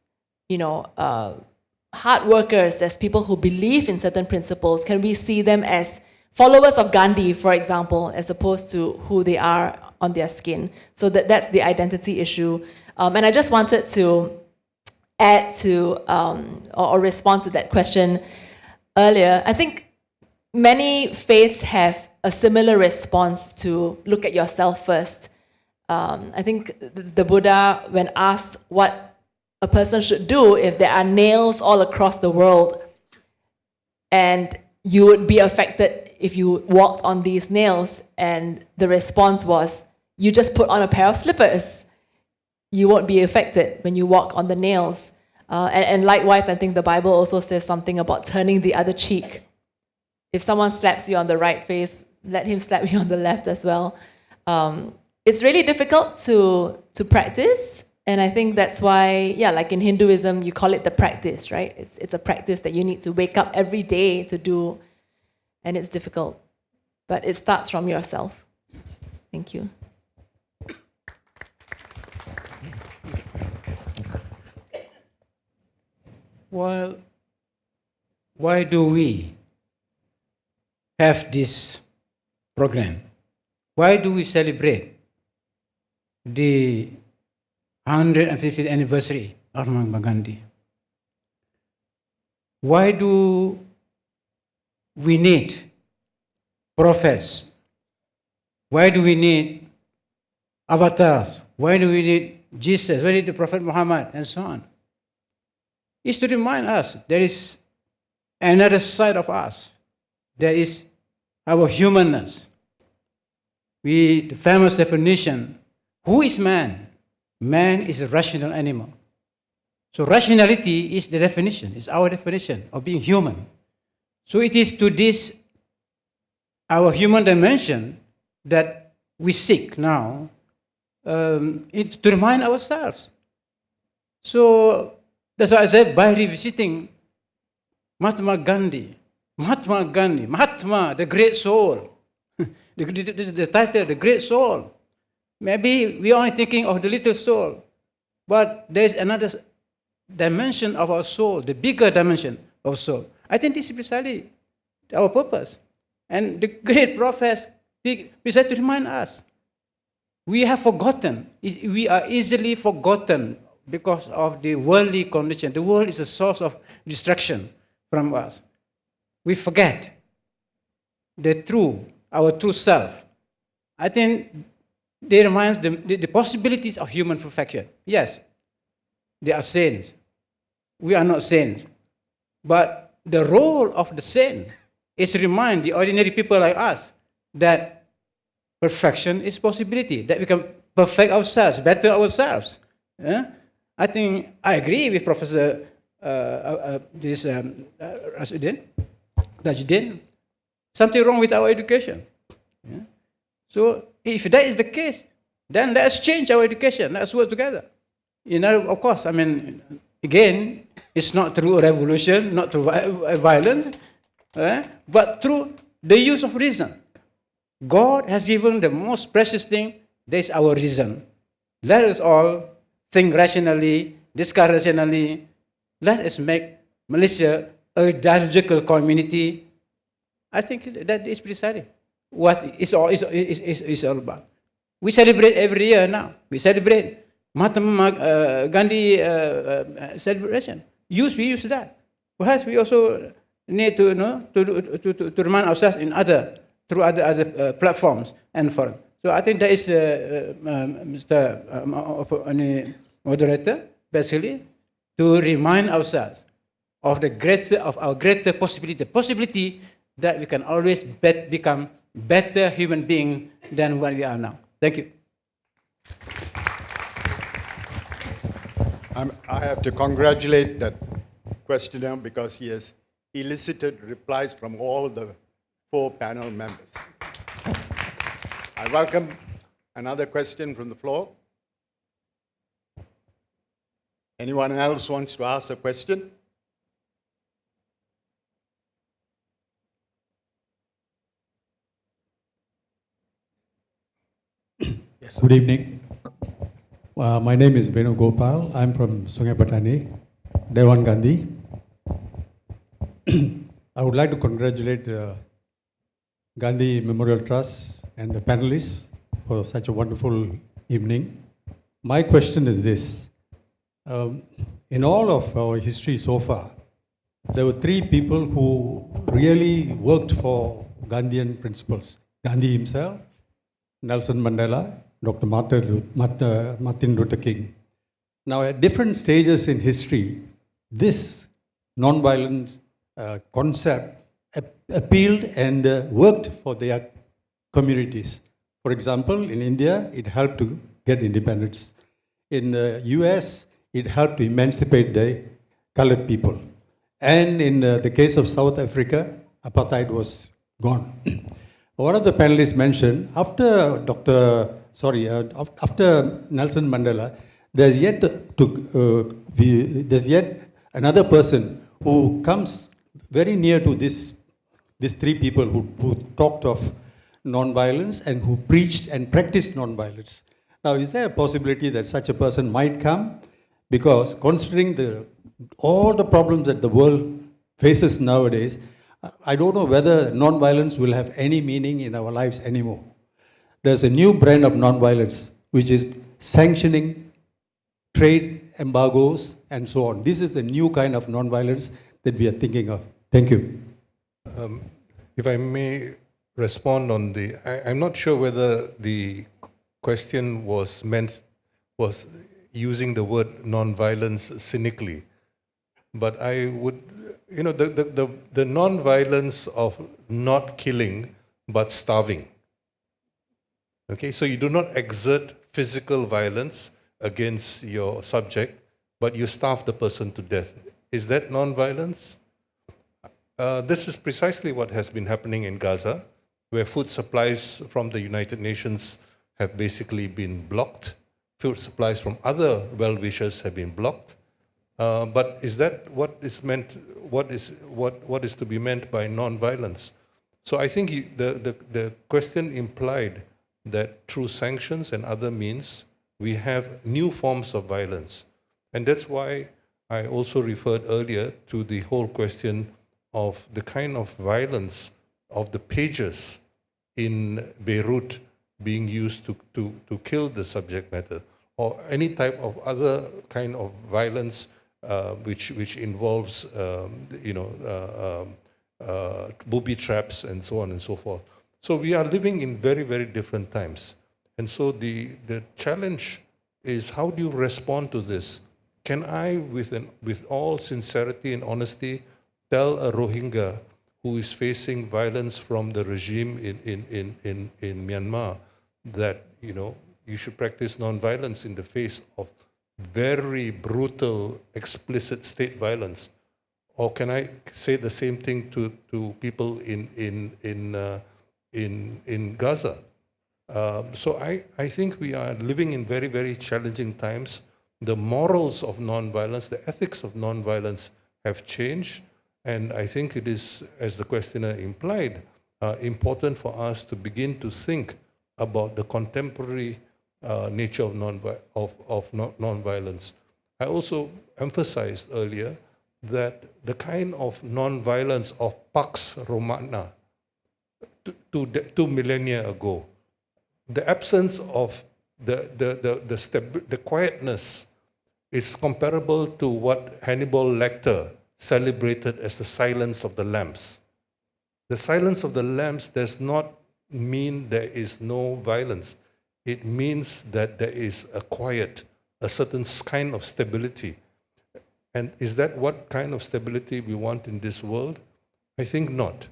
hard workers, as people who believe in certain principles? Can we see them as followers of Gandhi, for example, as opposed to who they are on their skin? So that's the identity issue. And I just wanted to add to or respond to that question earlier. I think many faiths have a similar response to look at yourself first. I think the Buddha, when asked what a person should do if there are nails all across the world and you would be affected if you walked on these nails, and the response was, you just put on a pair of slippers. You won't be affected when you walk on the nails. And likewise, I think the Bible also says something about turning the other cheek. If someone slaps you on the right face, let him slap you on the left as well. It's really difficult to practice, and I think that's why, like in Hinduism, you call it the practice, right? It's a practice that you need to wake up every day to do, and it's difficult. But it starts from yourself. Thank you. Well, why do we have this program? Why do we celebrate the 150th anniversary of Mahatma Gandhi? Why do we need prophets? Why do we need avatars? Why do we need Jesus? Why do we need the Prophet Muhammad and so on? It's to remind us there is another side of us. There is our humanness. The famous definition, who is man? Man is a rational animal. So rationality is the definition, is our definition of being human. So it is to this, our human dimension, that we seek now to remind ourselves. So that's why I said, by revisiting Mahatma Gandhi, Mahatma, the great soul, the title, the great soul. Maybe we are only thinking of the little soul, but there is another dimension of our soul, the bigger dimension of soul. I think this is precisely our purpose. And the great prophets decided to remind us. We have forgotten. We are easily forgotten because of the worldly condition. The world is a source of distraction from us. We forget our true self. I think they remind the possibilities of human perfection. Yes, they are saints. We are not saints. But the role of the saint is to remind the ordinary people like us that perfection is possibility, that we can perfect ourselves, better ourselves. I think I agree with Professor Rajudin. Something wrong with our education. So if that is the case, then let's change our education. Let's work together. Of course, again, it's not through revolution, not through violence, but through the use of reason. God has given the most precious thing, that is our reason. Let us all think rationally, discuss rationally. Let us make Malaysia a dialogical community. I think that is precisely what it's all about. We celebrate every year now. We celebrate Mahatma Gandhi celebration. We use that. Perhaps we also need to remind ourselves through other platforms and forums. So I think that is Mr. Moderator, basically, to remind ourselves of our greater possibility, the possibility that we can always become better human beings than what we are now. Thank you. I have to congratulate that questioner because he has elicited replies from all the 4 panel members. I welcome another question from the floor. Anyone else wants to ask a question? Good evening. My name is Venu Gopal. I'm from Sungai Petani, Dewan Gandhi. I would like to congratulate Gandhi Memorial Trust and the panelists for such a wonderful evening. My question is this. In all of our history so far, there were 3 people who really worked for Gandhian principles. Gandhi himself, Nelson Mandela, Dr. Martin Luther King. Now, at different stages in history, this non-violence concept appealed and worked for their communities. For example, in India, it helped to get independence. In the US, it helped to emancipate the colored people. And in the case of South Africa, apartheid was gone. One of the panelists mentioned, after Nelson Mandela, there's yet another person who comes very near to these 3 people who talked of non-violence and who preached and practiced non-violence. Now, is there a possibility that such a person might come? Because considering all the problems that the world faces nowadays, I don't know whether non-violence will have any meaning in our lives anymore. There's a new brand of non-violence, which is sanctioning trade embargoes and so on. This is a new kind of non-violence that we are thinking of. Thank you. If I may respond on I'm not sure whether the question was using the word non-violence cynically, but I would, the non-violence of not killing but starving. Okay, so you do not exert physical violence against your subject, but you starve the person to death. Is that non-violence? This is precisely what has been happening in Gaza, where food supplies from the United Nations have basically been blocked. Food supplies from other well-wishers have been blocked. But is that what is meant? What is to be meant by non-violence? So I think the question implied that through sanctions and other means, we have new forms of violence. And that's why I also referred earlier to the whole question of the kind of violence of the pages in Beirut being used to kill the subject matter, or any type of other kind of violence which involves booby traps and so on and so forth. So we are living in very, very different times. And so the challenge is, how do you respond to this? Can I, with all sincerity and honesty, tell a Rohingya who is facing violence from the regime in Myanmar that, you should practice non-violence in the face of very brutal, explicit state violence? Or can I say the same thing to people in Gaza? So I think we are living in very, very challenging times. The morals of non-violence, the ethics of non-violence have changed. And I think it is, as the questioner implied, important for us to begin to think about the contemporary nature of non-violence. I also emphasized earlier that the kind of non-violence of Pax Romana 2 millennia ago, the absence of the quietness is comparable to what Hannibal Lecter celebrated as the silence of the lambs. The silence of the lambs does not mean there is no violence. It means that there is a quiet, a certain kind of stability. And is that what kind of stability we want in this world? I think not.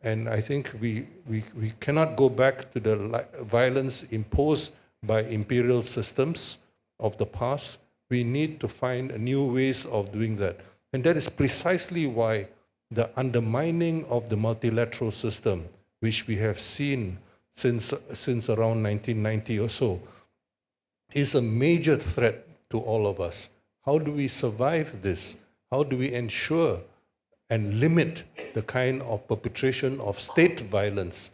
And I think we cannot go back to the violence imposed by imperial systems of the past. We need to find new ways of doing that. And that is precisely why the undermining of the multilateral system, which we have seen since around 1990 or so, is a major threat to all of us. How do we survive this? How do we ensure and limit the kind of perpetration of state violence?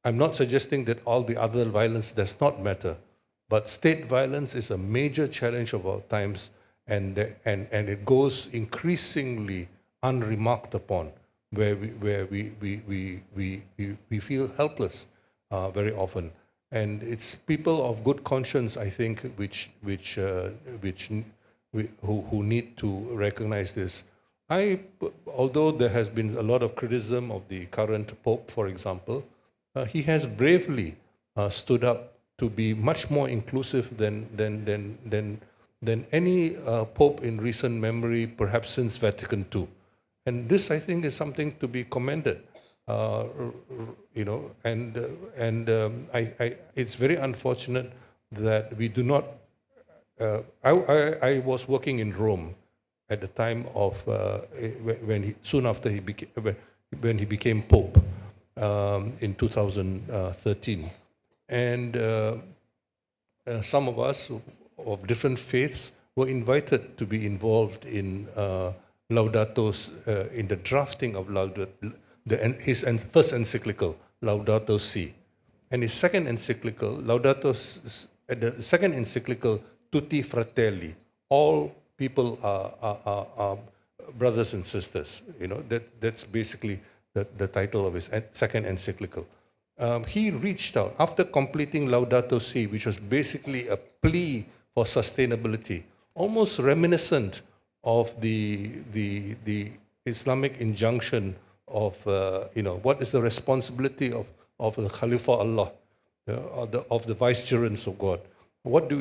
I'm not suggesting that all the other violence does not matter, but state violence is a major challenge of our times, and it goes increasingly unremarked upon, where we feel helpless very often. And it's people of good conscience, I think, who need to recognize this. Although there has been a lot of criticism of the current Pope, for example, he has bravely stood up to be much more inclusive than any Pope in recent memory, perhaps since Vatican II. And this, I think, is something to be commended. It's very unfortunate that we do not. I was working in Rome at the time of soon after when he became Pope in 2013, and some of us of different faiths were invited to be involved in Laudato, in the drafting of his first encyclical, Laudato Si, and his second encyclical, the second encyclical, Tutti Fratelli, all people are brothers and sisters. That's basically the title of his second encyclical. He reached out after completing Laudato Si, which was basically a plea for sustainability, almost reminiscent of the Islamic injunction of what is the responsibility of the Khalifa Allah, of the vicegerents of God. What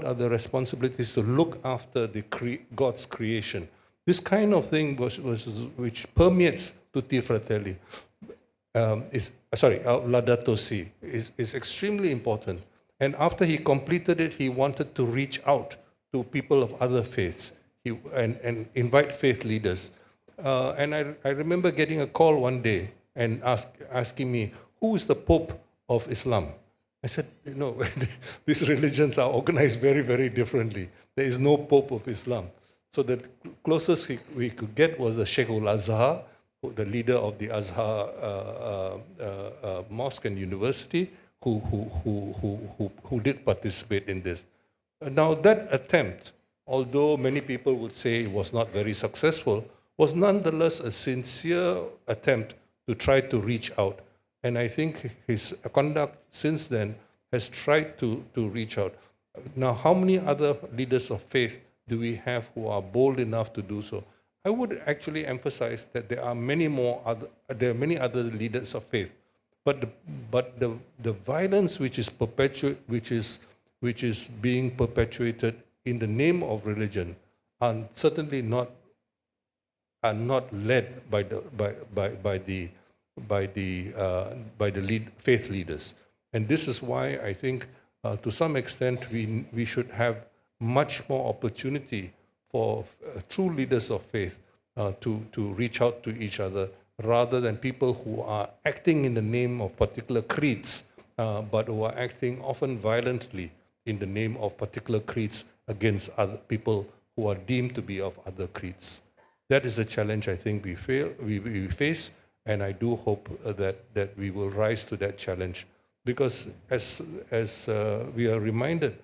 are the responsibilities to look after God's creation? This kind of thing which permeates Tutti Fratelli, Laudato Si, is extremely important. And after he completed it, he wanted to reach out to people of other faiths and invite faith leaders. And I remember getting a call one day and asking me, who is the Pope of Islam? I said, these religions are organized very, very differently. There is no Pope of Islam. So the closest we could get was the Sheikh al-Azhar, the leader of the Azhar Mosque and University, who did participate in this. Now that attempt, although many people would say it was not very successful, was nonetheless a sincere attempt to try to reach out. And I think his conduct since then has tried to reach out. Now, how many other leaders of faith do we have who are bold enough to do so? I would actually emphasize that there are many other leaders of faith, but the violence which is being perpetuated in the name of religion are certainly not led by the faith leaders. And this is why I think to some extent we should have much more opportunity for true leaders of faith to reach out to each other, rather than people who are acting in the name of particular creeds, but who are acting often violently in the name of particular creeds against other people who are deemed to be of other creeds. That is a challenge I think we face, and I do hope that we will rise to that challenge. Because as we are reminded,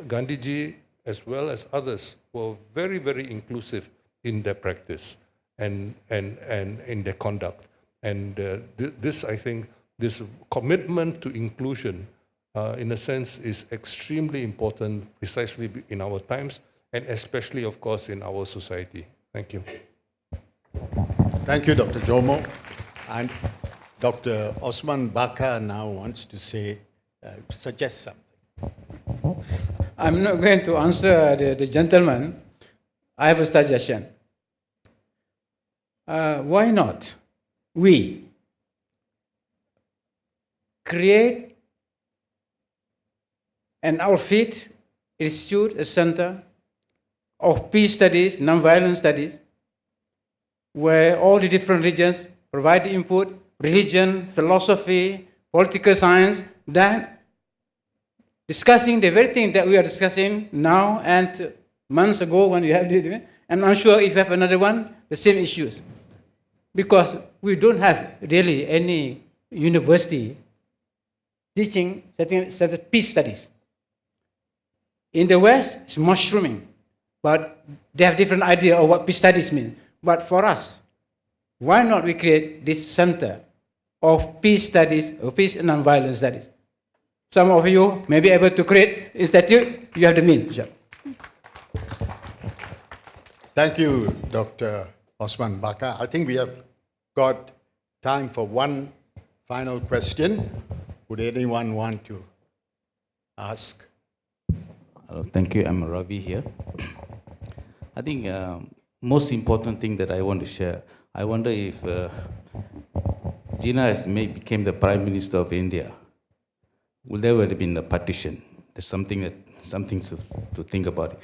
Gandhi ji, as well as others, were very, very inclusive in their practice and in their conduct. And this, I think, this commitment to inclusion, in a sense, is extremely important precisely in our times, and especially, of course, in our society. Thank you. Thank you, Dr. Jomo. And Dr. Osman Baka now wants to suggest something. I'm not going to answer the gentleman. I have a suggestion. Why not we, create an outfit, institute, a center of peace studies, nonviolent studies, where all the different regions provide input, religion, philosophy, political science, that discussing the very thing that we are discussing now and months ago when we have this, and I'm sure if you have another one, the same issues. Because we don't have really any university teaching certain peace studies. In the West, it's mushrooming, but they have different idea of what peace studies mean. But for us, why not we create this center of peace studies, or peace and nonviolence studies? Some of you may be able to create institute, you have the means. Thank you, Dr. Osman Baka. I think we have got time for one final question. Would anyone want to ask? Thank you. I'm Ravi here. I think most important thing that I want to share, I wonder if Jinnah became the Prime Minister of India, will there have been a partition? There's something to think about.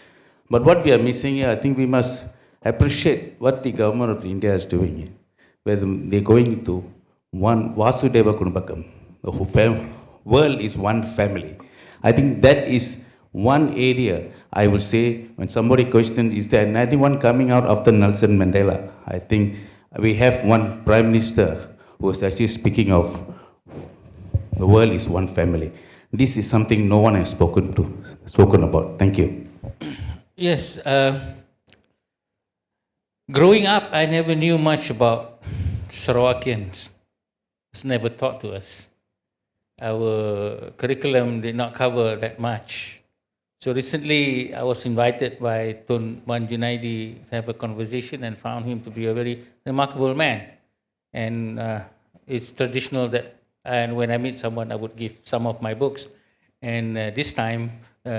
But what we are missing here, I think we must appreciate what the government of India is doing, where they're going to one Vasudeva Kudumbakam. The whole world is one family. I think that is one area I will say when somebody questions, is there anyone coming out after Nelson Mandela? I think we have one Prime Minister who is actually speaking of the world is one family. This is something no one has spoken about. Thank you. Yes. Growing up, I never knew much about Sarawakians. It's never taught to us. Our curriculum did not cover that much. So recently, I was invited by Tun Wan Junaidi to have a conversation and found him to be a very remarkable man. And it's traditional that, and when I meet someone, I would give some of my books. And this time,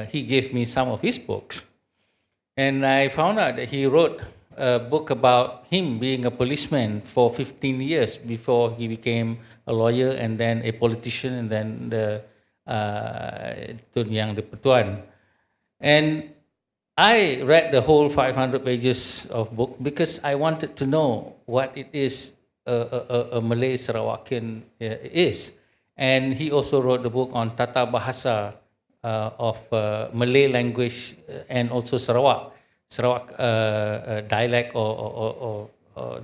he gave me some of his books. And I found out that he wrote a book about him being a policeman for 15 years before he became a lawyer and then a politician and then the Tun Yang de Pertuan. And I read the whole 500 pages of book because I wanted to know what it is a Malay Sarawakian is. And he also wrote the book on Tata Bahasa of Malay language and also Sarawak dialect or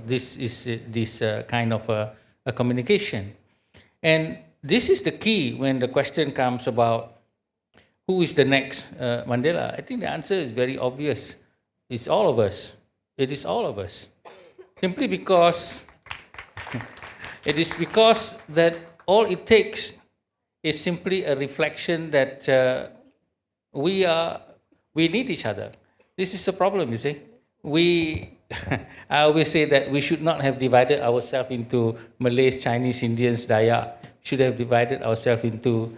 this is this kind of a communication. And this is the key when the question comes about who is the next Mandela. I think the answer is very obvious. It's all of us. It is all of us. Simply because it is because that all it takes is simply a reflection that we need each other. This is the problem, you see. I always say that we should not have divided ourselves into Malays, Chinese, Indians, Dayak. Should have divided ourselves into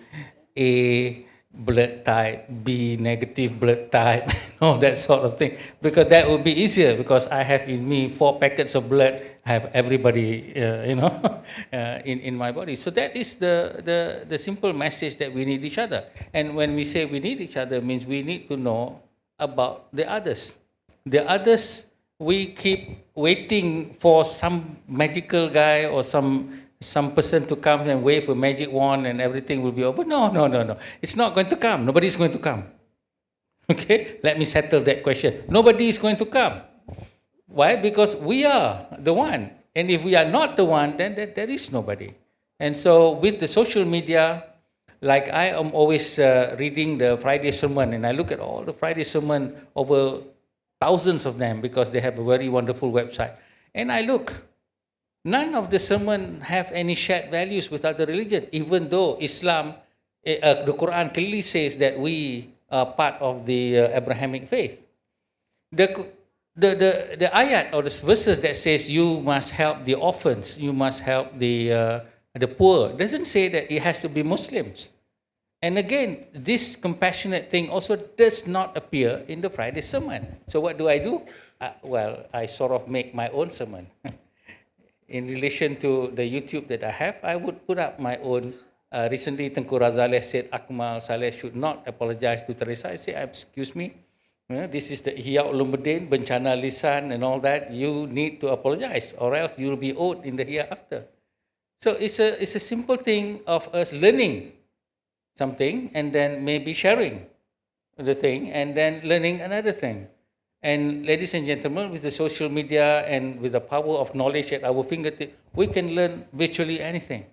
A blood type, B negative blood type, all that sort of thing. Because that would be easier because I have in me 4 packets of blood, I have everybody, in my body. So that is the simple message that we need each other. And when we say we need each other, means we need to know about the others. The others, we keep waiting for some magical guy or some person to come and wave a magic wand and everything will be over. No. It's not going to come. Nobody's going to come. Okay? Let me settle that question. Nobody is going to come. Why? Because we are the one. And if we are not the one, then there is nobody. And so with the social media, like I am always reading the Friday sermon, and I look at all the Friday sermon, over thousands of them, because they have a very wonderful website. And I look, none of the sermon have any shared values with other religion, even though Islam, the Quran clearly says that we are part of the Abrahamic faith. The ayat or the verses that says you must help the orphans, you must help the poor, doesn't say that it has to be Muslims. And again, this compassionate thing also does not appear in the Friday sermon. So what do? I sort of make my own sermon. In relation to the YouTube that I have, I would put up my own Recently, Tengku Razaleh said Akmal Saleh should not apologize to Teresa. I said, excuse me, this is the Ihya Ulumuddin, Bencana Lisan and all that. You need to apologize or else you'll be owed in the hereafter. So it's a simple thing of us learning something and then maybe sharing the thing and then learning another thing. And ladies and gentlemen, with the social media and with the power of knowledge at our fingertips, we can learn virtually anything.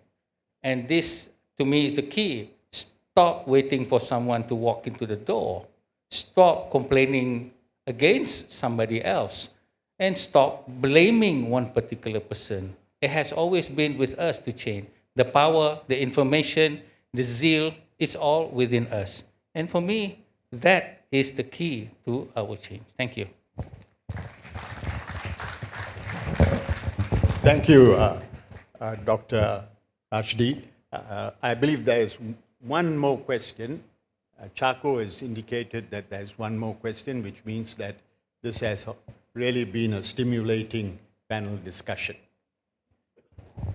And this, to me, is the key. Stop waiting for someone to walk into the door. Stop complaining against somebody else. And stop blaming one particular person. It has always been with us to change. The power, the information, the zeal, it's all within us. And for me, that is the key to our change. Thank you. Thank you, Dr. Rashdi. I believe there is one more question. Chaco has indicated that there's one more question, which means that this has really been a stimulating panel discussion.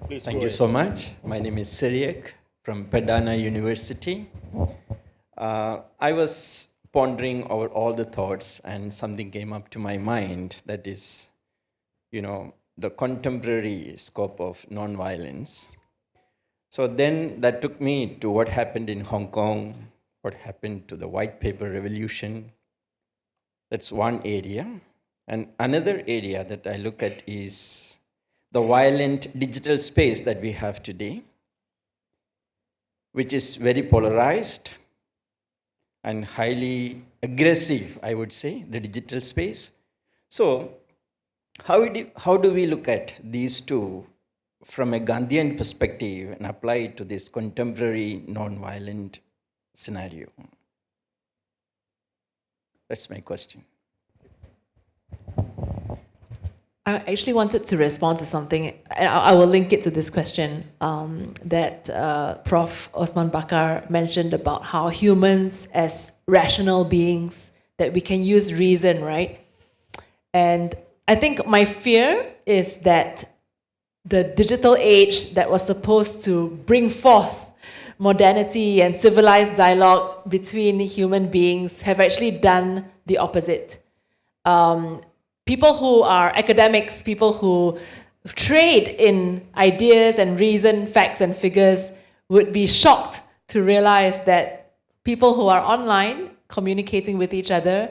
Please Thank go you ahead. so much. My name is Syriac from Perdana University. I was pondering over all the thoughts and something came up to my mind, that is, the contemporary scope of nonviolence. So then that took me to what happened in Hong Kong, what happened to the white paper revolution. That's one area. And another area that I look at is the violent digital space that we have today, which is very polarized and highly aggressive, I would say, the digital space. So how do we look at these two from a Gandhian perspective and apply it to this contemporary non-violent scenario? That's my question. I actually wanted to respond to something. I will link it to this question that Prof. Osman Bakar mentioned about how humans as rational beings, that we can use reason, right? And I think my fear is that the digital age that was supposed to bring forth modernity and civilized dialogue between human beings have actually done the opposite. People who are academics, people who trade in ideas and reason, facts and figures would be shocked to realize that people who are online communicating with each other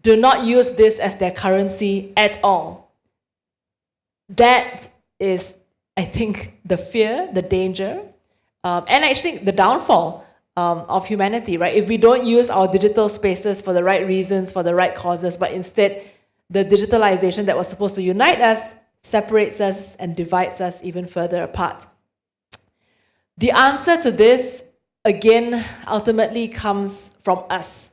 do not use this as their currency at all. That is, I think, the fear, the danger, and actually the downfall of humanity, right? If we don't use our digital spaces for the right reasons, for the right causes, but instead the digitalization that was supposed to unite us separates us and divides us even further apart. The answer to this, again, ultimately comes from us,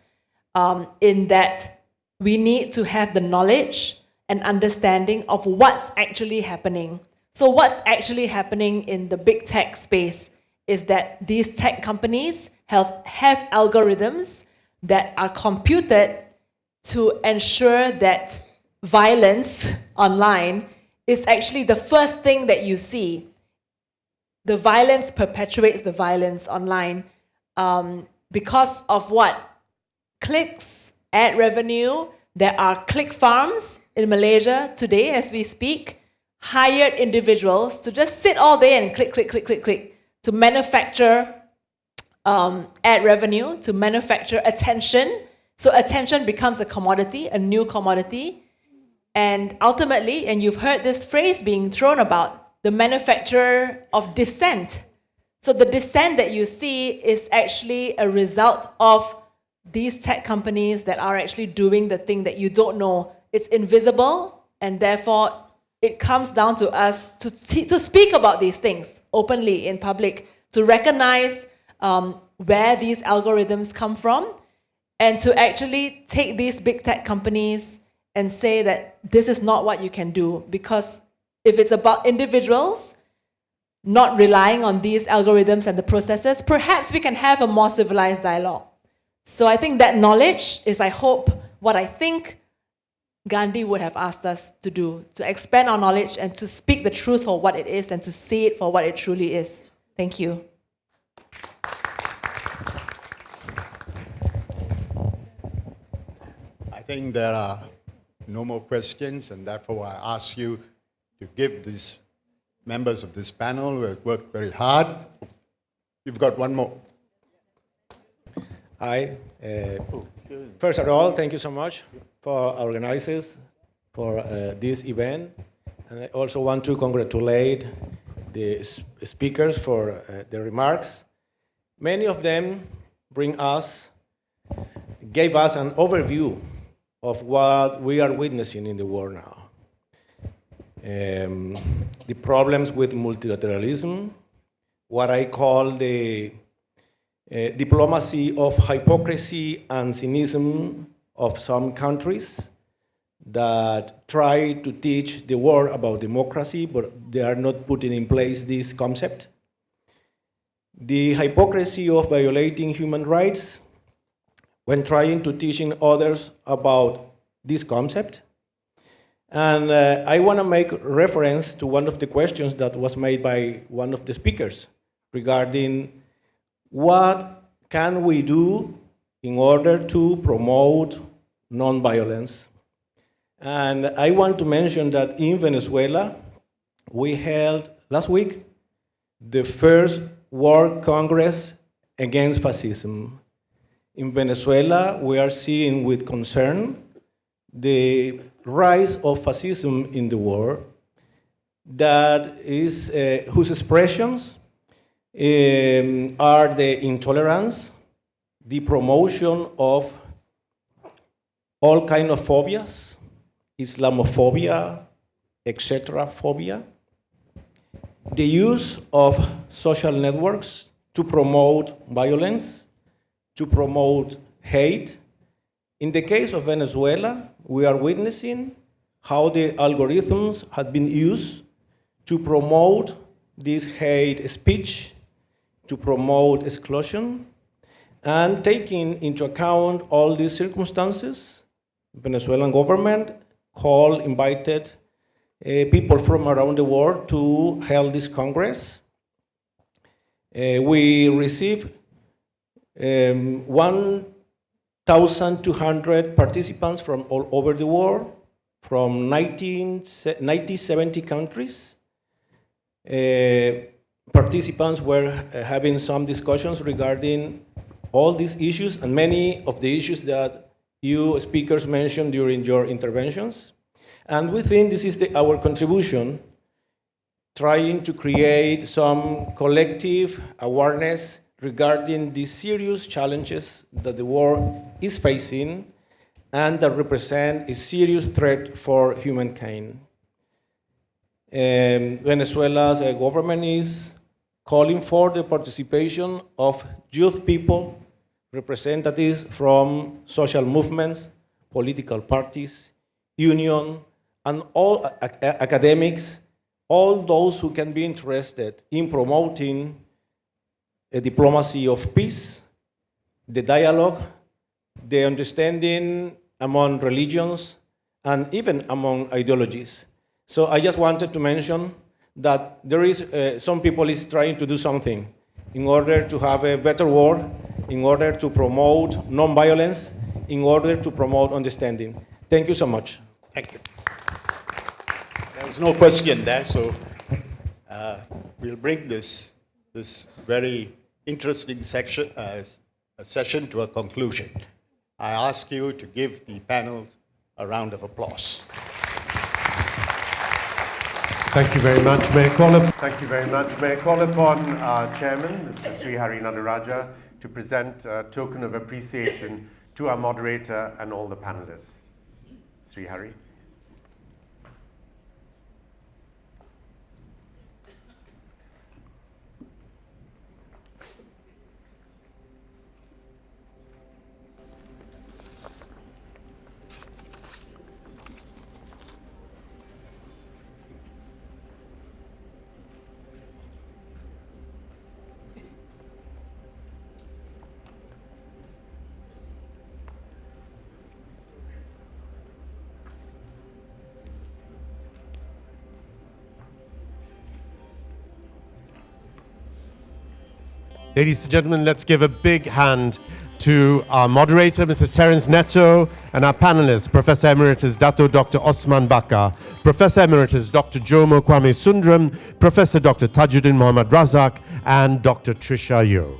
in that we need to have the knowledge and understanding of what's actually happening. So what's actually happening in the big tech space is that these tech companies have algorithms that are computed to ensure that violence online is actually the first thing that you see. The violence perpetuates the violence online because of what? Clicks, ad revenue. There are click farms in Malaysia today as we speak, hired individuals to just sit all day and click, click, click, click, click, to manufacture ad revenue, to manufacture attention. So attention becomes a commodity, a new commodity. And ultimately, and you've heard this phrase being thrown about, the manufacturer of dissent. So the dissent that you see is actually a result of these tech companies that are actually doing the thing that you don't know. It's invisible, and therefore it comes down to us to speak about these things openly in public, to recognize where these algorithms come from, and to actually take these big tech companies and say that this is not what you can do. Because if it's about individuals not relying on these algorithms and the processes, perhaps we can have a more civilized dialogue. So I think that knowledge is, I hope, what I think Gandhi would have asked us to do, to expand our knowledge and to speak the truth for what it is and to see it for what it truly is. Thank you. think there are no more questions, and therefore I ask you to give these members of this panel who have worked very hard. You've got one more. Hi. First of all, thank you so much for organizers for this event. And I also want to congratulate the speakers for their remarks. Many of them gave us an overview of what we are witnessing in the world now. The problems with multilateralism, what I call the diplomacy of hypocrisy and cynicism of some countries that try to teach the world about democracy, but they are not putting in place this concept. The hypocrisy of violating human rights when trying to teaching others about this concept. And I want to make reference to one of the questions that was made by one of the speakers regarding what can we do in order to promote nonviolence. And I want to mention that in Venezuela, we held last week the first World Congress against fascism. In Venezuela, we are seeing with concern the rise of fascism in the world, that is, whose expressions are the intolerance, the promotion of all kinds of phobias, Islamophobia, etc. phobia, the use of social networks to promote violence, to promote hate. In the case of Venezuela, we are witnessing how the algorithms have been used to promote this hate speech, to promote exclusion, and taking into account all these circumstances, the Venezuelan government invited people from around the world to hold this Congress. We received 1,200 participants from all over the world, from 70 countries. Participants were having some discussions regarding all these issues and many of the issues that you speakers mentioned during your interventions. And we think this is our contribution, trying to create some collective awareness regarding the serious challenges that the world is facing and that represent a serious threat for humankind. Venezuela's government is calling for the participation of youth people, representatives from social movements, political parties, union, and all academics, all those who can be interested in promoting a diplomacy of peace, the dialogue, the understanding among religions, and even among ideologies. So I just wanted to mention that there is some people is trying to do something in order to have a better world, in order to promote non-violence, in order to promote understanding. Thank you so much. Thank you. There was no question there, so we'll bring this very interesting session to a conclusion. I ask you to give the panel a round of applause. Thank you very much. May I call upon our chairman, Mr. Sri Hari Nadaraja, to present a token of appreciation to our moderator and all the panelists. Sri Hari. Ladies and gentlemen, let's give a big hand to our moderator, Mr. Terence Neto, and our panelists, Professor Emeritus Dr. Osman Bakar, Professor Emeritus Dr. Jomo Kwame Sundram, Professor Dr. Tajuddin Mohammad Razak, and Dr. Trisha Yeo.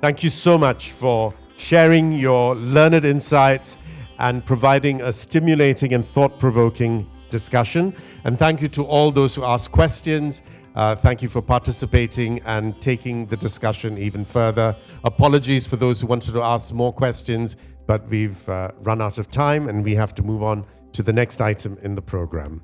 Thank you so much for sharing your learned insights and providing a stimulating and thought-provoking discussion. And thank you to all those who asked questions. Thank you for participating and taking the discussion even further. Apologies for those who wanted to ask more questions, but we've run out of time and we have to move on to the next item in the program.